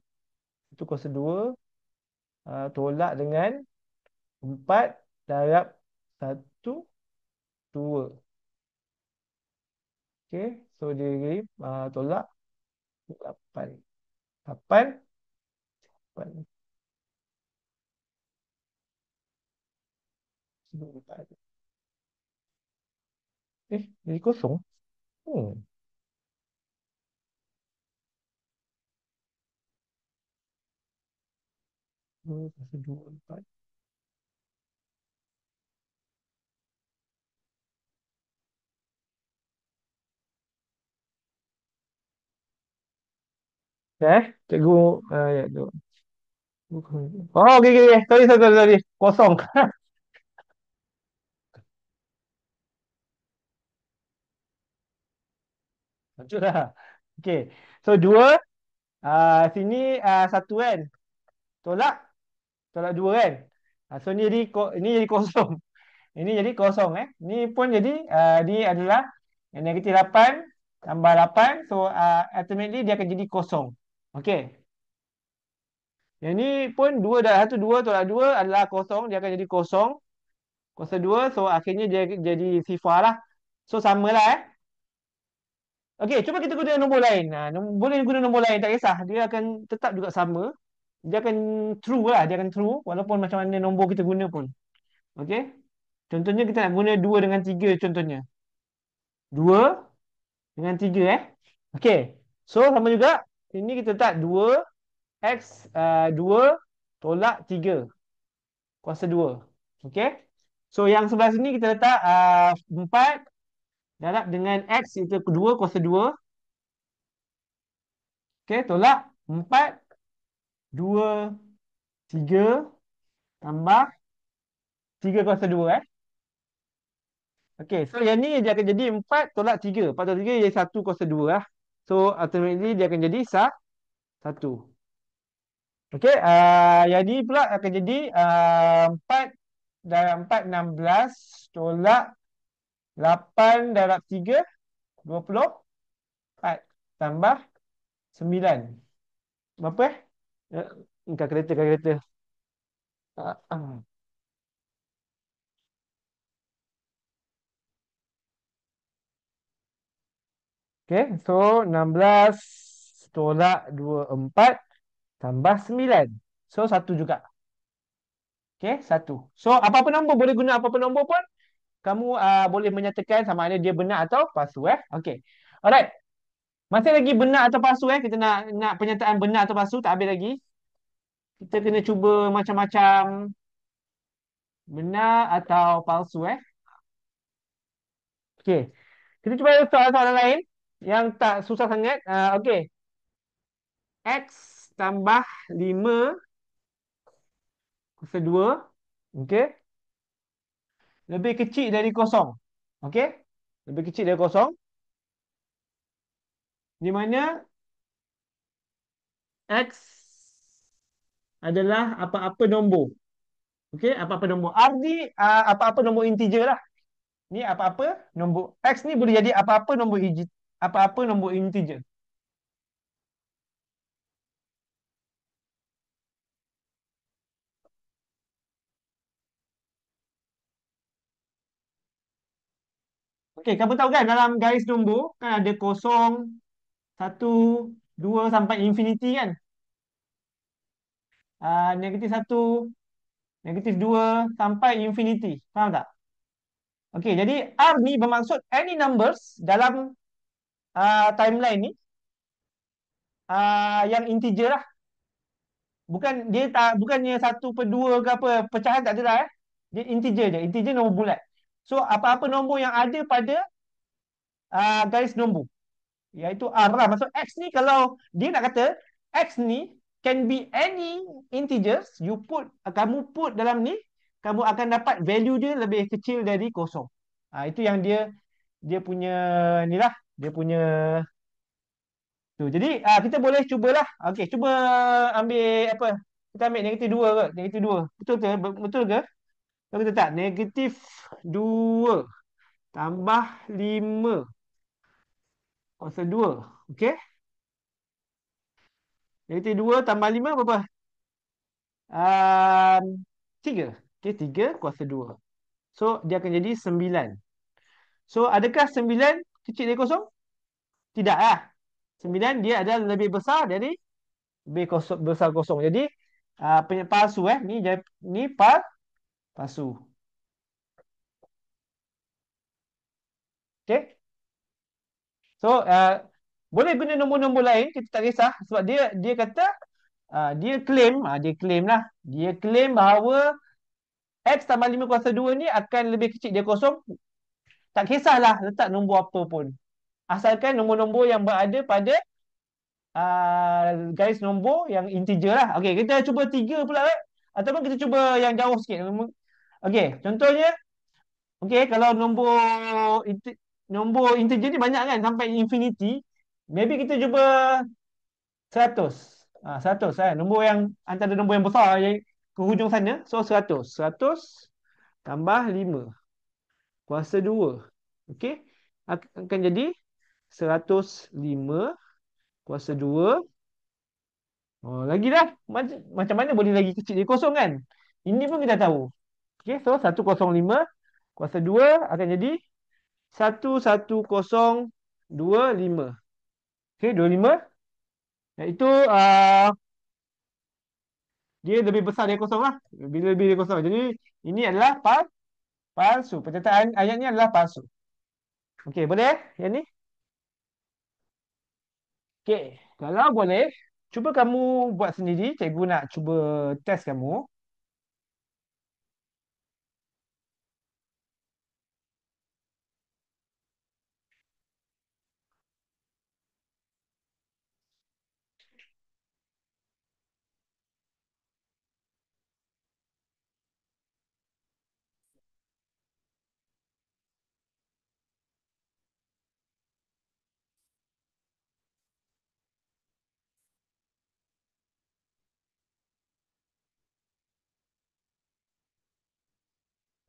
1 kuasa 2 tolak dengan 4 darab 1, 2. Okey. So, dia jadi tolak 8. 8. 8. 4. Jadi kosong. Hmm. 2 kuasa 2, 4. Cikgu. Ya, tu. Oh, okey, okey, okey. Sorry, sorry, sorry, sorry. Kosong. Betul lah. Okey. So, 2. Sini 1 kan. Tolak. Tolak 2 kan. So, ni jadi, ini jadi kosong. Ini jadi kosong Ni pun jadi ni adalah negatif 8 tambah 8. So, ultimately dia akan jadi kosong. Okey. Yang ni pun 2 darab 1, 2 tolak 2 adalah kosong. Dia akan jadi kosong. Kuasa 2. So, akhirnya dia jadi sifar lah. So, samalah Okey, cuba kita guna nombor lain. Boleh guna nombor lain, tak kisah. Dia akan tetap juga sama. Dia akan true lah. Dia akan true. Walaupun macam mana nombor kita guna pun. Okey. Contohnya kita nak guna 2 dengan 3 contohnya. 2 dengan 3 Okey. So, sama juga. Ini kita letak 2. X 2 tolak 3. Kuasa 2. Okey. So, yang sebelah sini kita letak 4 darab dengan X itu 2 kuasa 2. Okey, tolak 4, 2, 3. tambah 3 kuasa 2 eh. Okey, so yang ni dia akan jadi 4 tolak 3. 4 tolak 3 jadi 1 kuasa 2 lah. So ultimately dia akan jadi 1. Okey, yang ni pula akan jadi 4 darab 4 16 tolak 8 darab 3 24 tambah 9. Berapa eh? Kalkulator, kalkulator. Ah, ah. Okey, so 16 tolak 24 tambah 9. So 1 juga. Okey, 1. So apa-apa nombor, boleh guna apa-apa nombor pun kamu boleh menyatakan sama ada dia benar atau palsu eh. Okey. Alright. Masih lagi benar atau palsu eh. Kita nak pernyataan benar atau palsu, tak habis lagi. Kita kena cuba macam-macam benar atau palsu eh. Okey. Kita cuba soalan-soalan lain yang tak susah sangat. Okey. X tambah 5 kuasa 2. Okey. Lebih kecil dari kosong. Okey. Lebih kecil dari kosong. Di mana X adalah apa-apa nombor. Okey, apa-apa nombor. R ni apa-apa nombor integer lah. Ni apa-apa nombor. X ni boleh jadi apa-apa nombor apa-apa nombor integer. Okey, kamu tahu kan dalam garis nombor kan ada kosong, satu, dua sampai infinity kan? Negatif satu, negatif dua sampai infinity. Faham tak? Okey, jadi R ni bermaksud any numbers dalam timeline ni yang integer lah. Bukan dia tak, bukannya satu per dua ke apa, pecahan tak ada lah eh. Dia integer je, integer nombor bulat. So apa-apa nombor yang ada pada garis nombor, iaitu R lah. Maksud X ni, kalau dia nak kata X ni can be any integers, kamu put dalam ni, kamu akan dapat value dia lebih kecil dari kosong. Itu yang dia punya ni lah, dia punya tu. Jadi kita boleh cubalah. Okey, cuba ambil apa? Kita ambil negatif 2 ke? Negatif 2. Betul ke? Betul ke? Betul tak? Negatif 2 tambah 5 kuasa 2. Okey? Negatif 2 tambah 5 berapa? 3. Okey, 3 kuasa 2. So, dia akan jadi 9. So, adakah 9 kecil dari kosong? Tidak lah. 9 dia adalah lebih besar dari besar kosong. Jadi, palsu eh. Ni palsu. Okey? So, boleh guna nombor-nombor lain, kita tak kisah sebab dia kata dia claim lah. Dia claim bahawa X tambah 5 kuasa 2 ni akan lebih kecil dari kosong. Tak kisahlah letak nombor apa pun. Asalkan nombor-nombor yang berada pada garis nombor yang integer lah. Okey, kita cuba 3 pula eh. Ataupun kita cuba yang jauh sikit. Okey, contohnya, okey, kalau nombor integer ni banyak kan sampai infinity. Maybe kita cuba 100. 100 kan. Nombor yang antara nombor yang besar yang ke hujung sana. So 100. 100 tambah 5 kuasa 2. Okey. Akan jadi 105 kuasa 2. Oh, lagi dah. Macam mana boleh lagi kecil dari kosong kan? Ini pun kita tahu. Okey. So 105 kuasa 2 akan jadi 11025. Okey. 25. Iaitu dia lebih besar dari kosong lah. Bila lebih dari kosong. Jadi ini adalah palsu. Penyertaan ayat ni adalah palsu. Okey, boleh? Yang ni? Okey, kalau boleh, cuba kamu buat sendiri. Cikgu nak cuba test kamu.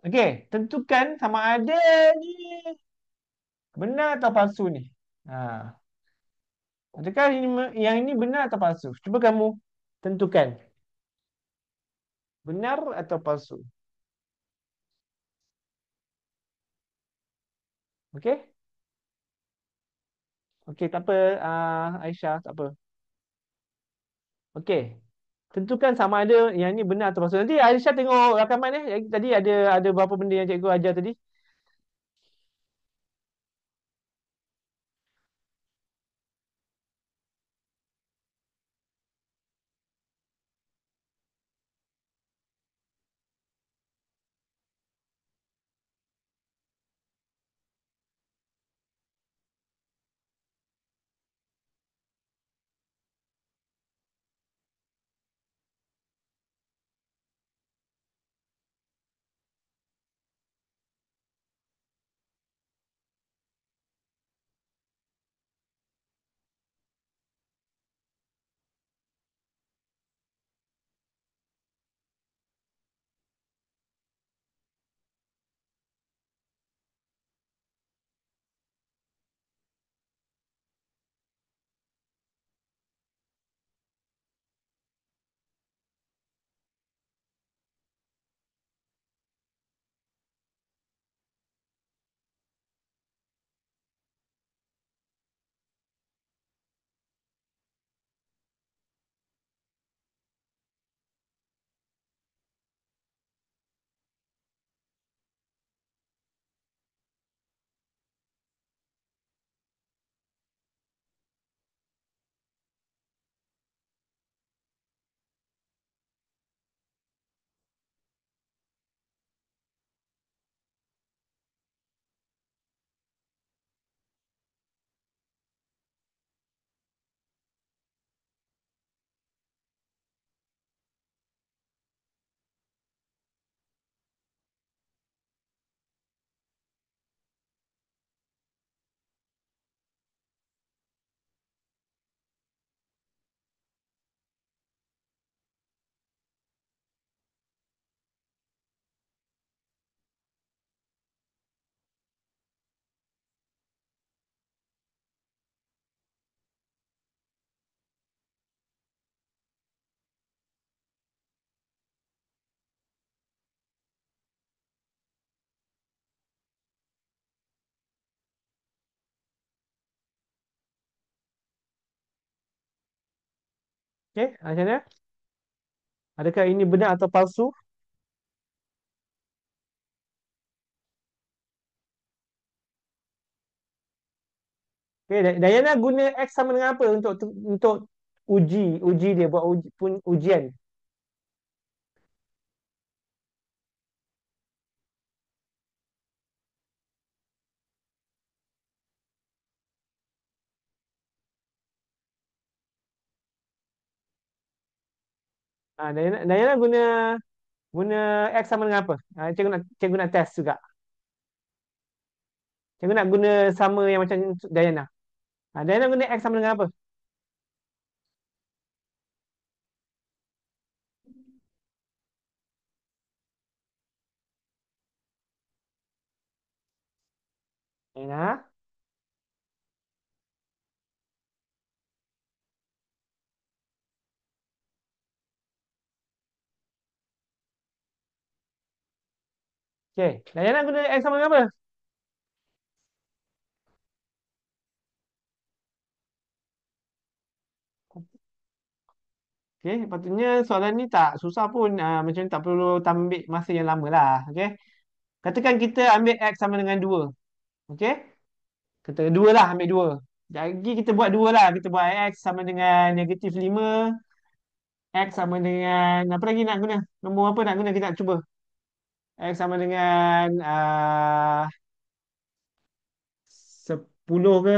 Okey, tentukan sama ada ni benar atau palsu ni. Ha. Adakah yang ini benar atau palsu? Cuba kamu tentukan. Benar atau palsu? Okey? Okey, tak apa, Aisyah, tak apa. Okey. Tentukan sama ada yang ni benar atau palsu. Nanti Aisyah tengok rakaman ni. Tadi ada berapa benda yang cikgu ajar tadi. Okey, macam mana? Adakah ini benar atau palsu? Okey, Dayana guna X sama dengan apa untuk uji dia buat ujian. Dayana guna X sama dengan apa? Cikgu nak test juga. Cikgu nak guna sama yang macam Dayana. Dayana guna X sama dengan apa? Dayana. Okey, Dayana guna X sama dengan apa? Okey, patutnya soalan ni tak susah pun. Macam ni tak perlu ambil masa yang lama lah. Okey. Katakan kita ambil X sama dengan 2. Okey. Kata 2 lah, ambil 2. Jadi kita buat 2 lah. Kita buat X sama dengan -5. X sama dengan apa lagi nak guna? Nombor apa nak guna? Kita nak cuba. X sama dengan 10 ke?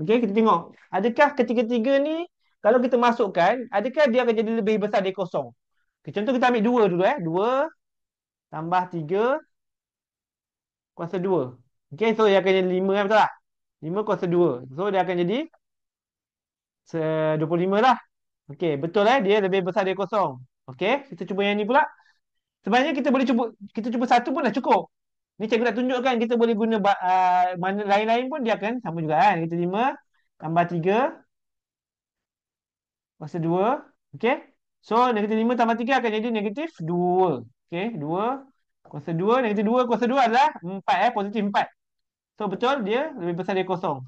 Okey, kita tengok. Adakah ketiga-tiga ni kalau kita masukkan, adakah dia akan jadi lebih besar dari kosong? Okay, contoh kita ambil 2 dulu. 2 tambah 3 kuasa 2. Okey, so dia akan jadi 5 kan, betul tak? 5 kuasa 2. So dia akan jadi 25 lah. Okey, betul dia lebih besar dari kosong. Okey, kita cuba yang ni pula. Sebenarnya kita cuba satu pun dah cukup. Ni cikgu nak tunjukkan kita boleh guna mana lain-lain pun dia akan sama juga kan. Kita 5 tambah 3 kuasa 2. Okey. So negatif 5 tambah 3 akan jadi negatif 2. Okey, 2 kuasa 2 negatif 2 kuasa 2 adalah 4 positif 4. So betul dia lebih besar dari kosong.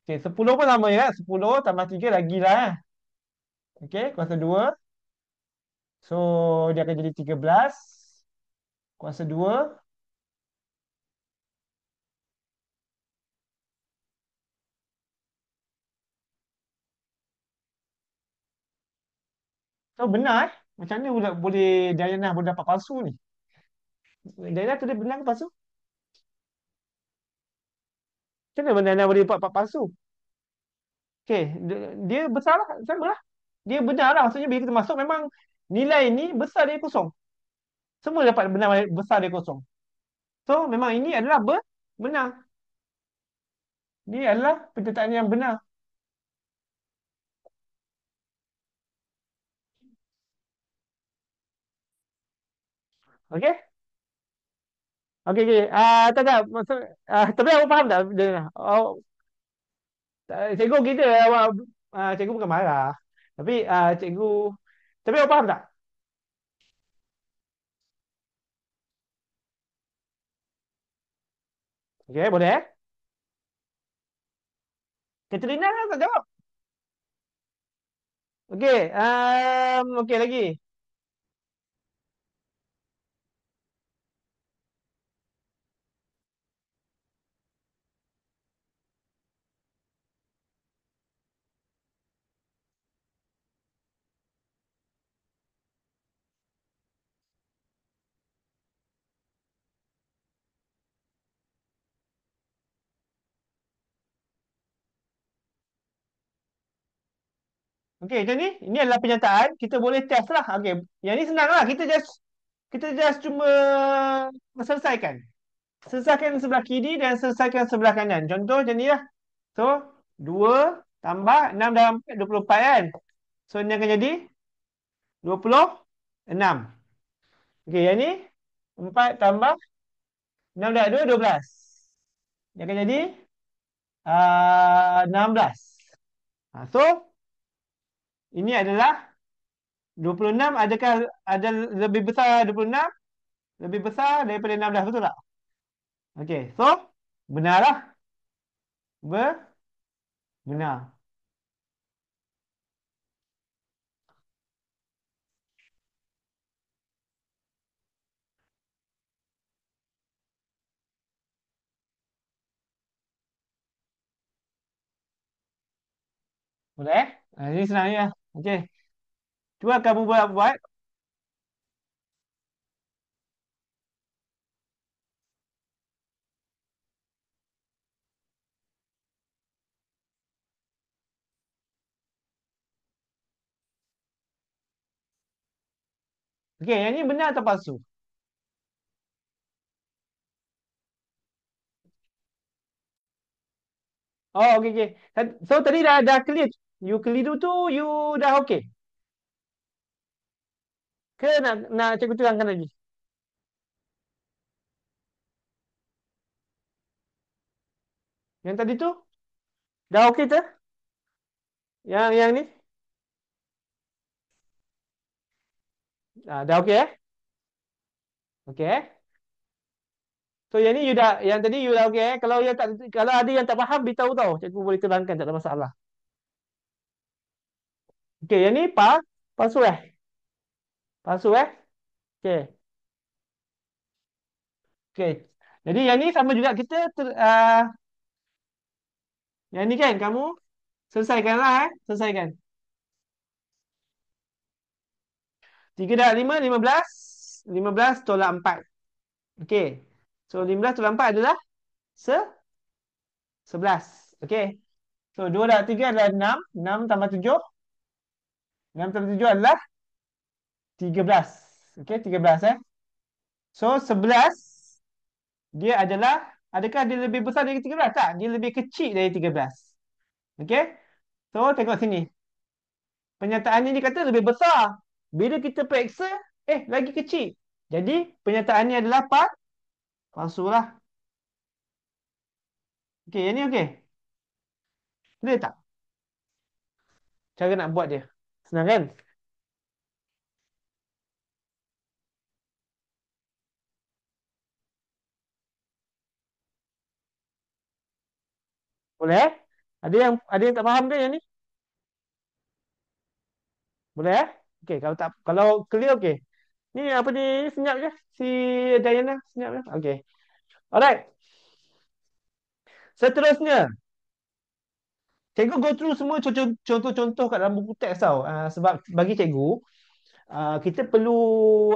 Okey, 10 pun sama ya. 10 tambah 3 lagi lah. Okey, kuasa 2. So dia akan jadi 13 kuasa 2. So benar eh. Macam mana boleh Diana boleh dapat palsu ni? Diana tu dia benar ke palsu? Macam mana Diana boleh dapat palsu? Okey, dia besar lah. Sama lah. Dia benar lah. Maksudnya bila kita masuk memang nilai ni besar dari kosong. Semua dapat benar besar dari kosong. So memang ini adalah benar. Ini adalah penyertaan yang benar. Okey? Okey, okey. Tak, tak. Maksud, tapi awak faham tak? Cikgu kita, cikgu bukan marah. Tapi cikgu, tapi awak faham tak? Okey, boleh eh? Katrina tak jawab. Okey, okey lagi. Okey, macam ni. Ini adalah penyataan. Kita boleh test lah. Okey, yang ni senang lah. Kita just cuma selesaikan. Selesaikan sebelah kiri dan selesaikan sebelah kanan. Contoh macam ni lah. So, 2 tambah 6 dan 4, 24 kan? So, ini akan jadi 26. Okey, yang ni 4 tambah 6 dan 2, 12. Dia akan jadi 16. So, ini adalah 26. Adakah ada lebih besar 26? Lebih besar daripada 16, betul tak? Okey, so benarlah. Benar. Boleh eh? Ini senang ya. Okey. Cuba kamu buat. Okey, yang ni benar atau palsu? Oh, okey, okey. So tadi dah clear. You keliru tu, you dah okey. Ke nak cikgu terangkan lagi? Yang tadi tu dah okey tu? Yang ni? Dah okey eh? Okey eh? So yang ni yang tadi you dah okey eh? Kalau ada yang tak faham beritahu tau. Cikgu boleh terangkan, tak ada masalah. Okey, yang ni palsu eh? Palsu eh? Okey. Okey. Jadi yang ni sama juga yang ni kan kamu selesaikan lah eh? Selesaikan. 3 dah 5, 15. 15 tolak 4. Okey. So 15 tolak 4 adalah se 11. Okey. So 2 dah 3 adalah 6. 6 tambah 7. 6 tambah 7 adalah 13. Okey, 13 eh. So 11 dia adalah, adakah dia lebih besar dari 13? Tak, dia lebih kecil dari 13. Okey. So tengok sini. Pernyataan ini kata lebih besar. Bila kita periksa, Lagi kecil. Jadi pernyataannya adalah palsu lah. Okey, yang ni okey. Boleh tak? Cara nak buat dia. Senang kan? Boleh eh? Ada yang tak faham ke yang ni? Boleh eh? Okey, kalau clear okey. Ni apa ni senyap je si Diana senyap je. Okey. Alright. Seterusnya, cikgu go through semua contoh-contoh kat dalam buku teks tau. Sebab bagi cikgu, kita perlu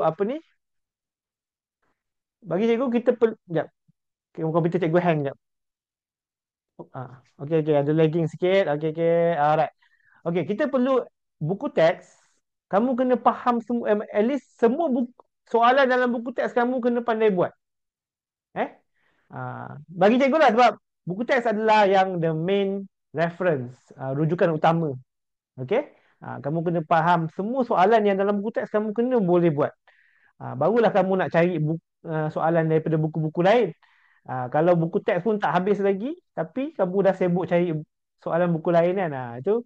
apa ni? Bagi cikgu kita perlu jap. Komputer cikgu hang jap. Okey okey ada lagging sikit. Okey okey. Alright. Okey, kita perlu buku teks. Kamu kena faham semua at least semua buku, soalan dalam buku teks kamu kena pandai buat. Eh? Bagi cikgu lah sebab buku teks adalah yang the main reference, rujukan utama. Okey? Kamu kena faham semua soalan yang dalam buku teks kamu kena boleh buat. Barulah kamu nak cari soalan daripada buku-buku lain. Kalau buku teks pun tak habis lagi, tapi kamu dah sibuk cari soalan buku lain kan. Itu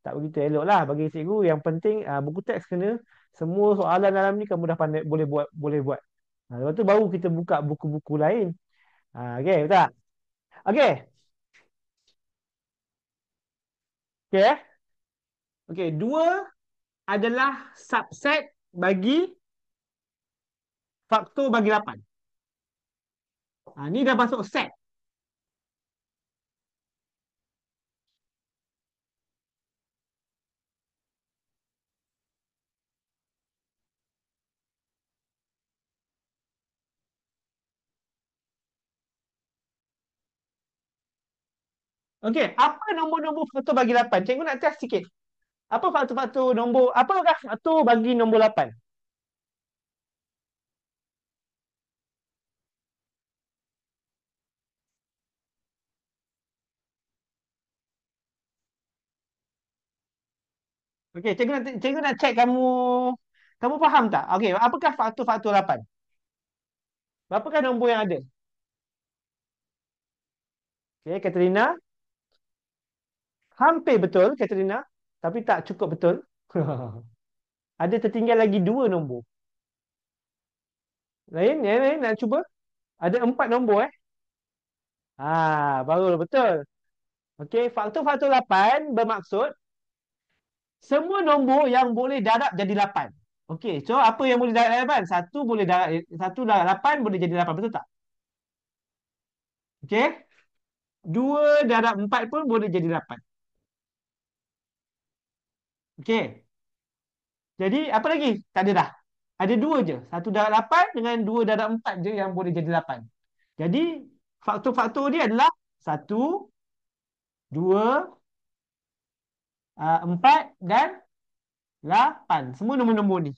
tak begitu elok lah bagi cikgu. Yang penting buku teks kena semua soalan dalam ni kamu dah pandai boleh buat. Lepas tu baru kita buka buku-buku lain. Okey, betul tak? Okey. Okey eh. Okey, dua adalah subset bagi faktor bagi 8. Ni dah masuk set. Okey, apa nombor-nombor faktor bagi 8? Cikgu nak test sikit. Apa faktor-faktor nombor, apakah faktor bagi nombor 8? Okey, cikgu nak check kamu faham tak? Okey, apakah faktor-faktor 8? Berapakah nombor yang ada? Okey, Katerina. Hampir betul, Katerina. Tapi tak cukup betul. Ada tertinggal lagi dua nombor. Lain, nak cuba? Ada 4 nombor eh. Baru betul. Okey, faktor-faktor 8 bermaksud semua nombor yang boleh darab jadi 8. Okey, so apa yang boleh darab 8? Satu darab 8 boleh jadi 8, betul tak? Okey. 2 darab 4 pun boleh jadi 8. Okey. Jadi apa lagi? Tak ada dah. Ada dua je. Satu darab 8 dengan 2 darab 4 je yang boleh jadi 8. Jadi faktor-faktor dia adalah satu, 2, 4 dan 8. Semua nombor-nombor ni.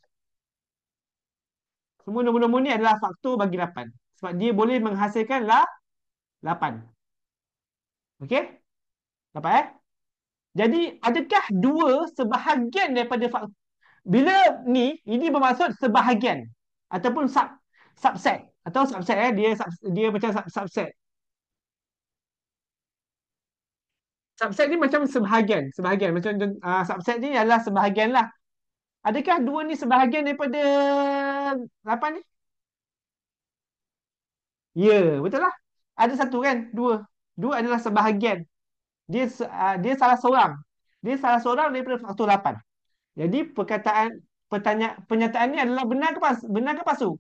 Semua nombor-nombor ni adalah faktor bagi 8. Sebab dia boleh menghasilkan 8. Okey? Dapat eh? Jadi adakah dua sebahagian daripada faktor? Bila ini bermaksud sebahagian ataupun subset atau subset dia macam subset. Subset ni macam sebahagian macam subset ni adalah sebahagian lah. Adakah dua ni sebahagian daripada 8 ni? Ya, betul lah. Ada satu kan? Dua. Dua adalah sebahagian. Dia salah seorang daripada faktor 8. Jadi pernyataan ni adalah benar ke palsu?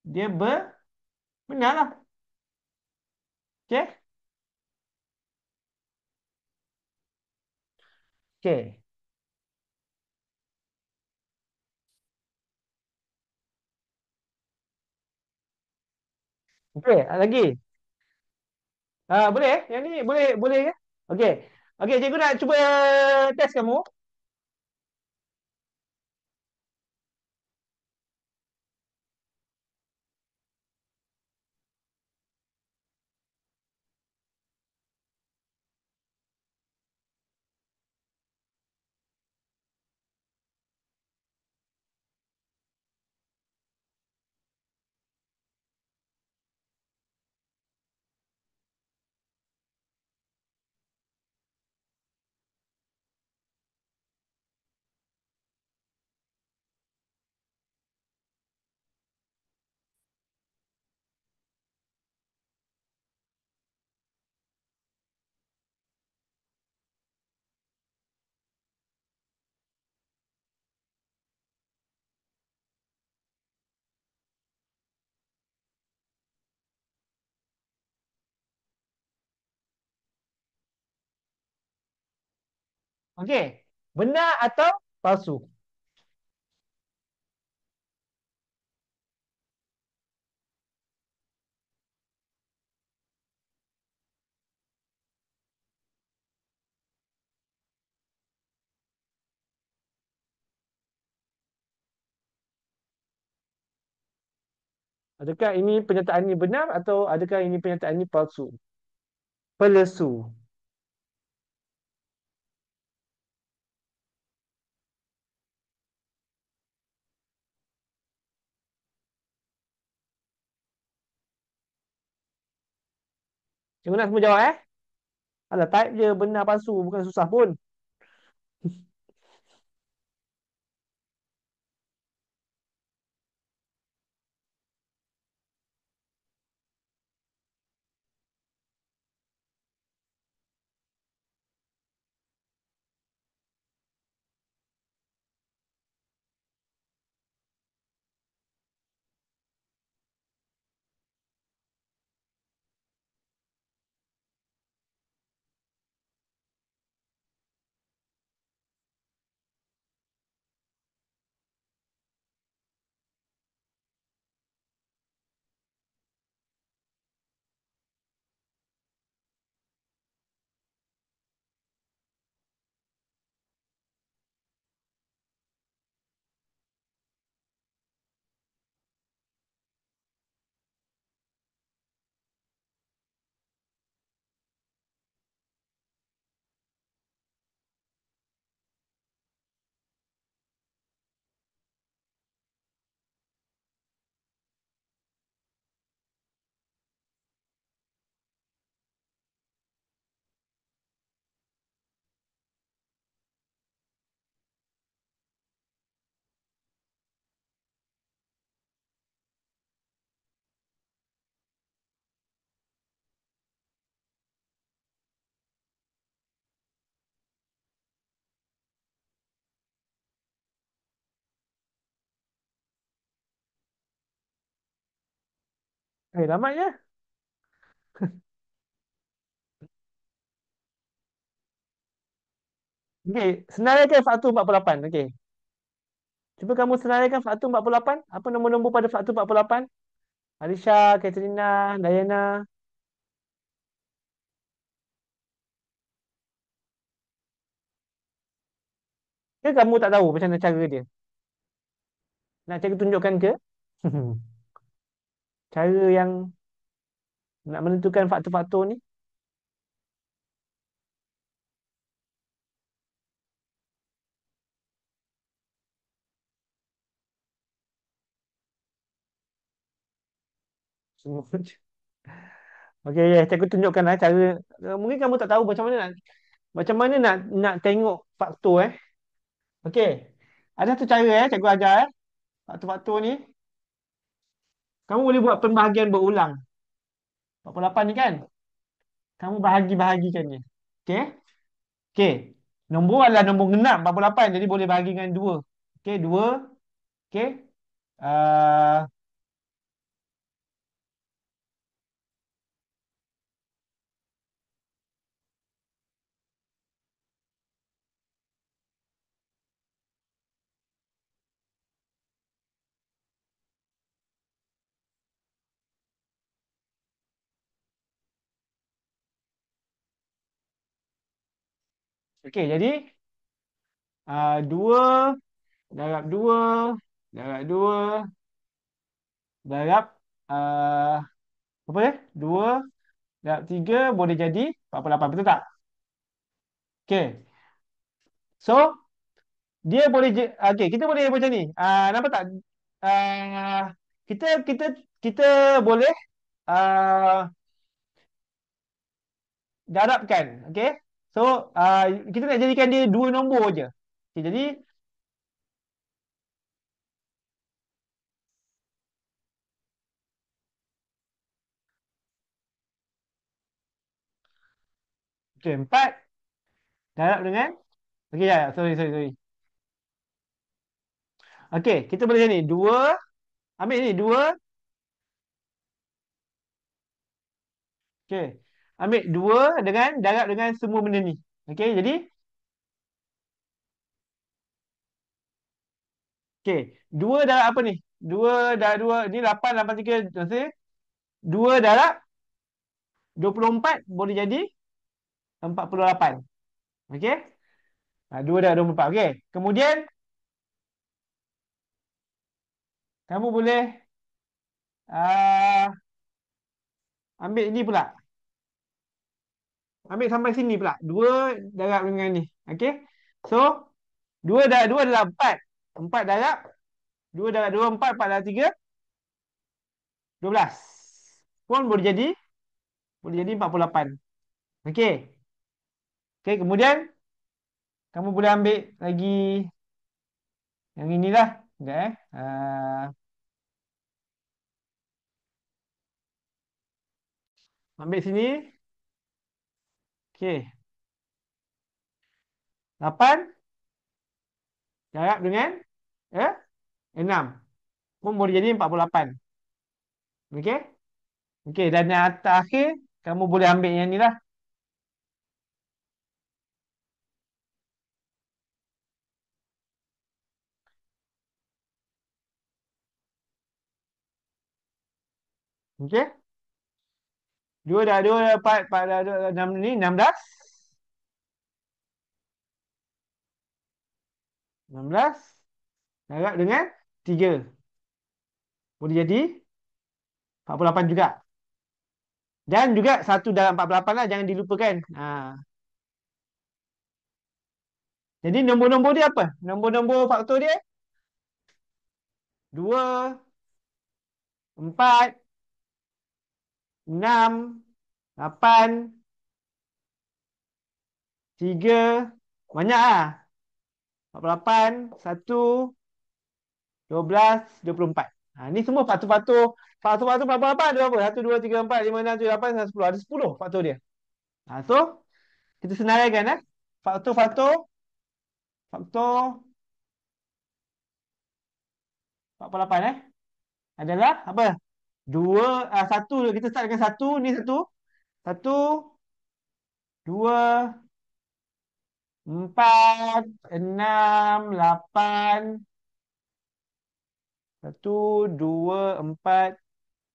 Dia benar lah. Okey? Okey. Okey, lagi. Boleh? Yang ni boleh ke? Okey. Okey, cikgu nak cuba test kamu. Okey. Benar atau palsu? Adakah ini pernyataan ini benar atau adakah ini pernyataan ini palsu? Pelesu. Cikgu nak semua jawab eh? Alah, type je benar palsu, bukan susah pun. Lamanya. Okey, senaraikan faktor 48. Okey. Cuba kamu senaraikan faktor 48. Apa nombor-nombor pada faktor 48? Alisha, Katrina, Diana. Ke kamu tak tahu macam mana cara dia? Nak cikgu tunjukkan ke? Cara yang nak menentukan faktor-faktor ni. Semua. Okey, ya, cikgu tunjukkan lah cara. Mungkin kamu tak tahu macam mana nak tengok faktor eh. Okey. Ada satu cara cikgu ajar faktor-faktor ni. Kamu boleh buat pembahagian berulang. 48 ni kan? Kamu bahagi-bahagikan dia. Okey? Okey. Nombor adalah nombor genap 48, jadi boleh bahagi dengan 2. Okey, 2. Okey. Uh, okey, jadi 2 darab 2 darab 2 darab uh, apa ya? 2 darab 3 boleh jadi 48, betul tak? Okey. So, dia boleh okey, kita boleh macam ni. Nampak tak? Uh, kita kita kita boleh uh, darabkan, okey? So, kita nak jadikan dia dua nombor je. Okay, jadi okay, 4 darab dengan okey, ya, sorry sorry sorry. Okey, kita boleh ni 2 ambil ni 2. Okey. Ambil 2 dengan darab dengan semua benda ni. Okey, jadi Okey. Dua darab apa ni? Dua darab dua. Ni 8, 8, 3. Maksudnya, dua darab 24 boleh jadi 48. Okey? Dua darab 24. Okey. Kemudian, kamu boleh uh, ambil ini pula. Ambil sampai sini pula. Dua darab dengan ni. Okey? So, dua darab dua adalah 4. 4 darab. Dua darab dua, 4. 4 darab 3, 12. Pun boleh jadi 48. Okey. Okey, kemudian kamu boleh ambil lagi yang inilah. Sekejap ambil sini. Okey. 8 darab dengan eh, 6. Pun boleh jadi 48. Okey? Okey, dan yang terakhir, kamu boleh ambil yang ni lah. Okey? 2 darab 2, 4, 4 darab 2, 6 ni, 16. 16 darab dengan 3. Boleh jadi 48 juga. Dan juga 1 darab 48 lah, jangan dilupakan. Jadi nombor-nombor dia apa? Nombor-nombor faktor dia 2, 4, 6, 8, 3. Banyak lah. 48, 1, 12, 24. Ni semua faktor-faktor. Faktor-faktor berapa ada berapa? 1, 2, 3, 4, 5, 6, 7, 8, 9, 10. Ada 10 faktor dia. So, kita senaraikan faktor-faktor faktor 48 adalah apa? 2, 1. Kita start dengan 1. Ni 1. 1, 2, 4, 6, 8. 1, 2, 4,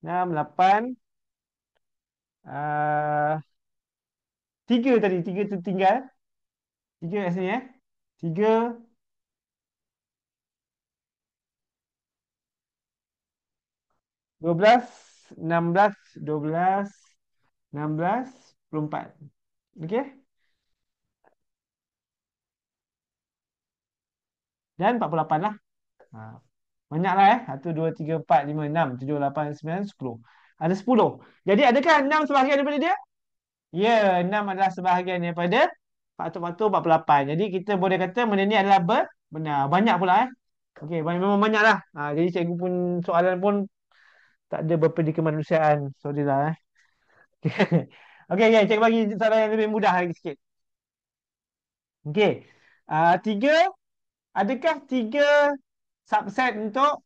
6, 8. 3 tadi. 3 tertinggal. 3 kat sini 3, 12, 16, 12, 16, 24. Okey? Dan 48 lah. Ha. Banyaklah 1, 2, 3, 4, 5, 6, 7, 8, 9, 10. Ada 10. Jadi adakah 6 sebahagian daripada dia? Ya, 6 adalah sebahagian daripada faktor-faktor 48. Jadi kita boleh kata benda ni adalah benar. Banyak pula Okey, memang banyak lah. Jadi cikgu pun soalan pun tak ada berapa di kemanusiaan. Sorry lah Okey, okay, cikgu bagi soalan yang lebih mudah lagi sikit. Okey. 3, adakah 3 subset untuk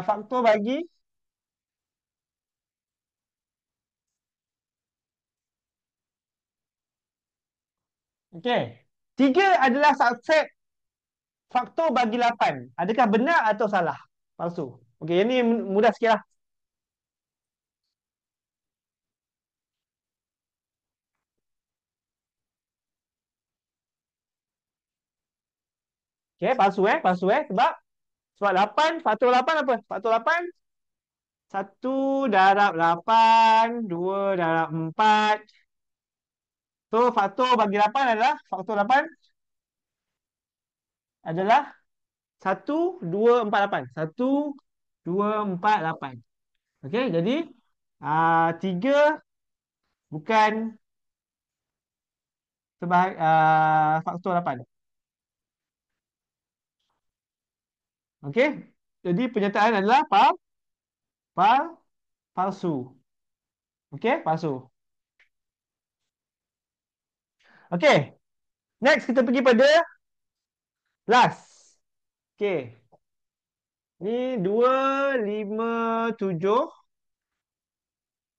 faktor bagi okey. 3 adalah subset faktor bagi 8. Adakah benar atau salah? Palsu. Okey, yang ni mudah sikit lah. Okey, palsu palsu sebab 8, faktor 8 apa? Faktor 8 1 darab 8, 2 darab 4. So, faktor bagi 8 adalah faktor 8 adalah 1, 2, 4, 8. 1, 2, 4, 8. Okey, jadi 3 bukan faktor 8. Okey, jadi pernyataan adalah pal, palsu. Okey, palsu. Okey, next kita pergi pada last. Okey, ni 2, 5, 7.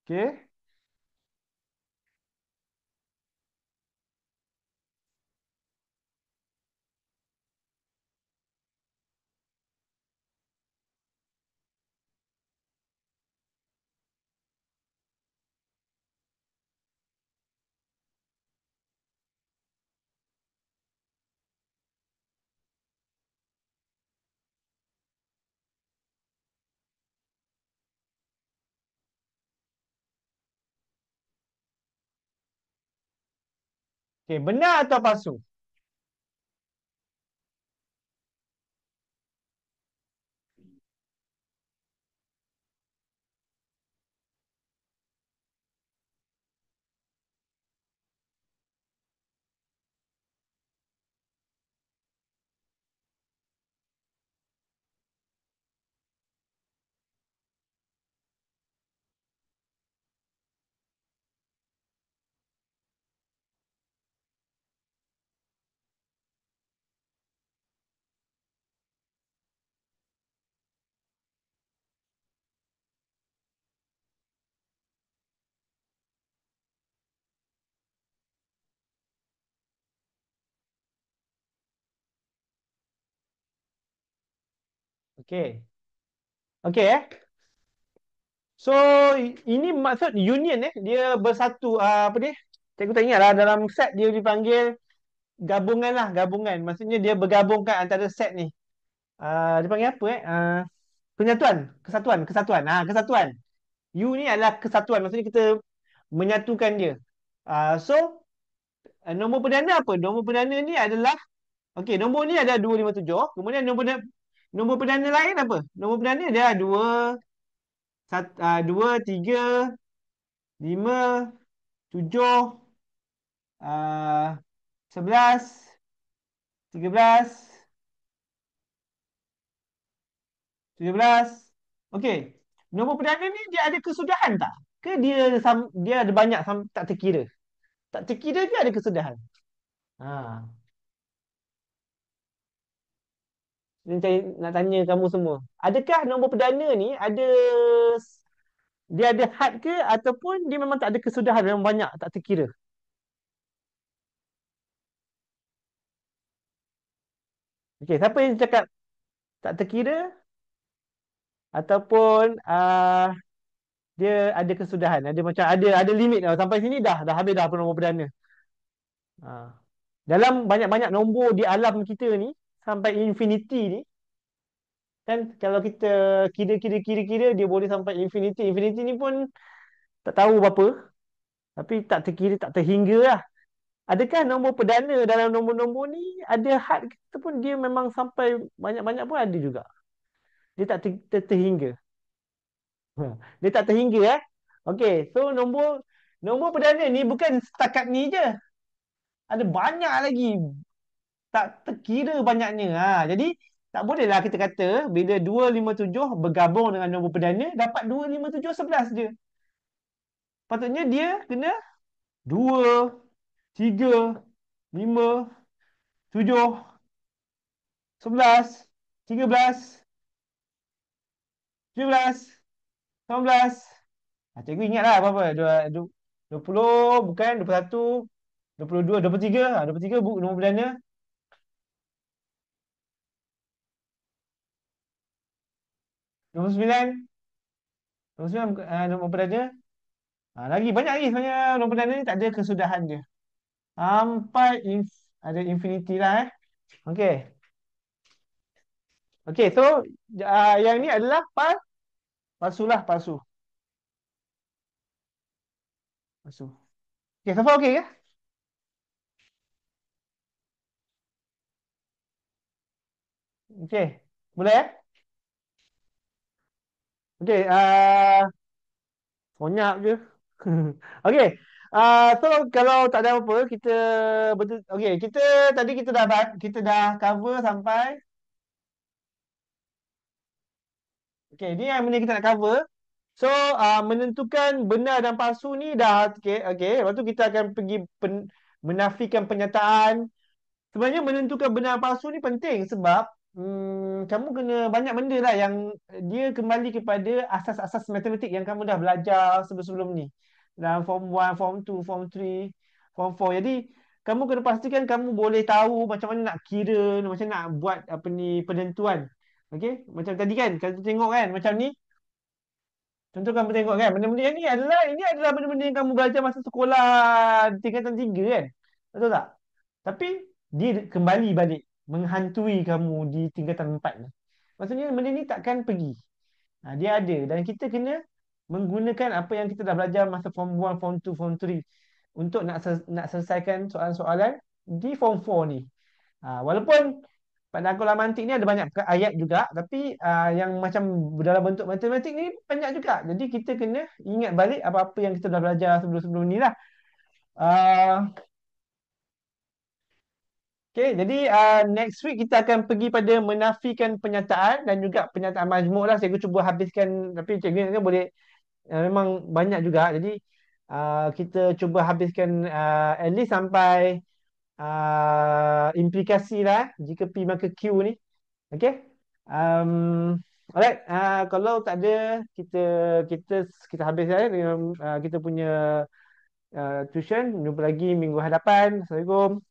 Okey. Okey, benar atau palsu? Okey. Okey So ini maksud union dia bersatu apa dia? Cikgu tak ingat lah dalam set dia dipanggil gabungan lah, gabungan. Maksudnya dia bergabungkan antara set ni. Dia panggil apa penyatuan, kesatuan, kesatuan. Kesatuan. U ni adalah kesatuan. Maksudnya kita menyatukan dia. So nombor perdana apa? Nombor perdana ni adalah okey, nombor ni ada 257. Kemudian nombor perdana lain apa? Nombor perdana dia 2 3 5 7 ah, 11 13 17. Okey. Nombor perdana ni dia ada kesudahan tak? Ke dia ada banyak tak terkira? Tak terkira ke ada kesudahan? Ha. Nak tanya kamu semua. Adakah nombor perdana ni dia ada had ke ataupun dia memang tak ada kesudahan, memang banyak tak terkira? Okey, siapa yang cakap tak terkira ataupun dia ada kesudahan, ada macam ada limit tau. Sampai sini dah habis dah nombor perdana. Ha. Dalam banyak-banyak nombor di alam kita ni sampai infinity ni kan, kalau kita kira-kira dia boleh sampai infinity. Infinity ni pun tak tahu berapa, tapi tak terkira, tak terhingga lah. Adakah nombor perdana dalam nombor-nombor ni ada had ke ataupun dia memang sampai banyak-banyak pun ada juga. Dia tak terhingga. Dia tak terhingga Okey, so nombor nombor perdana ni bukan setakat ni je. Ada banyak lagi. Tak terkira banyaknya. Jadi tak bolehlah kita kata bila 257 bergabung dengan nombor perdana dapat 257 11 je. Patutnya dia kena 2 3 5 7 11 13 17 18. Cikgu ingatlah apa-apa. 20 bukan 21 22 23 23 nombor perdana. 29 29 nombor perdana. Lagi banyak lagi sebenarnya nombor perdana ni tak ada kesudahan dia. Sampai ada infinity lah Okey. Okey, so yang ni adalah palsu lah, palsu. Palsu. Okey, so far okey ke? Okey. Boleh Okey, sonyak je. Okey. So kalau tak ada apa kita betul okey, kita dah cover sampai okey, ni yang benda kita nak cover. So menentukan benar dan palsu ni dah okey, okey. Lepas tu kita akan pergi menafikan penyataan. Sebenarnya menentukan benar palsu ni penting sebab kamu kena banyak benda lah yang dia kembali kepada asas-asas matematik yang kamu dah belajar sebelum-sebelum ni. Dalam form 1, form 2, form 3, form 4. Jadi kamu kena pastikan kamu boleh tahu macam mana nak kira, macam nak buat apa ni penentuan. Okey, macam tadi kan, kalau kita tengok kan macam ni. Contoh kamu tengok kan, benda-benda yang ini adalah benda-benda yang kamu belajar masa sekolah tingkatan 3 kan. Betul tak? Tapi dia kembali balik menghantui kamu di tingkatan 4 ni. Maksudnya benda ni takkan pergi. Dia ada dan kita kena menggunakan apa yang kita dah belajar masa form 1, form 2, form 3 untuk nak selesaikan soalan-soalan di form 4 ni. Walaupun pada akulah mantik ni ada banyak ayat juga, tapi yang macam dalam bentuk matematik ni banyak juga. Jadi kita kena ingat balik apa-apa yang kita dah belajar sebelum-sebelum ni lah. Uh, Okay, jadi next week kita akan pergi pada menafikan penyataan dan juga penyataan majmuk lah. Saya cuba habiskan, tapi cikgu kan boleh memang banyak juga. Jadi kita cuba habiskan at least sampai implikasi lah jika P maka Q ni. Okay. Alright. Kalau tak ada, kita kita kita habis dengan kita punya tuition. Jumpa lagi minggu hadapan. Assalamualaikum.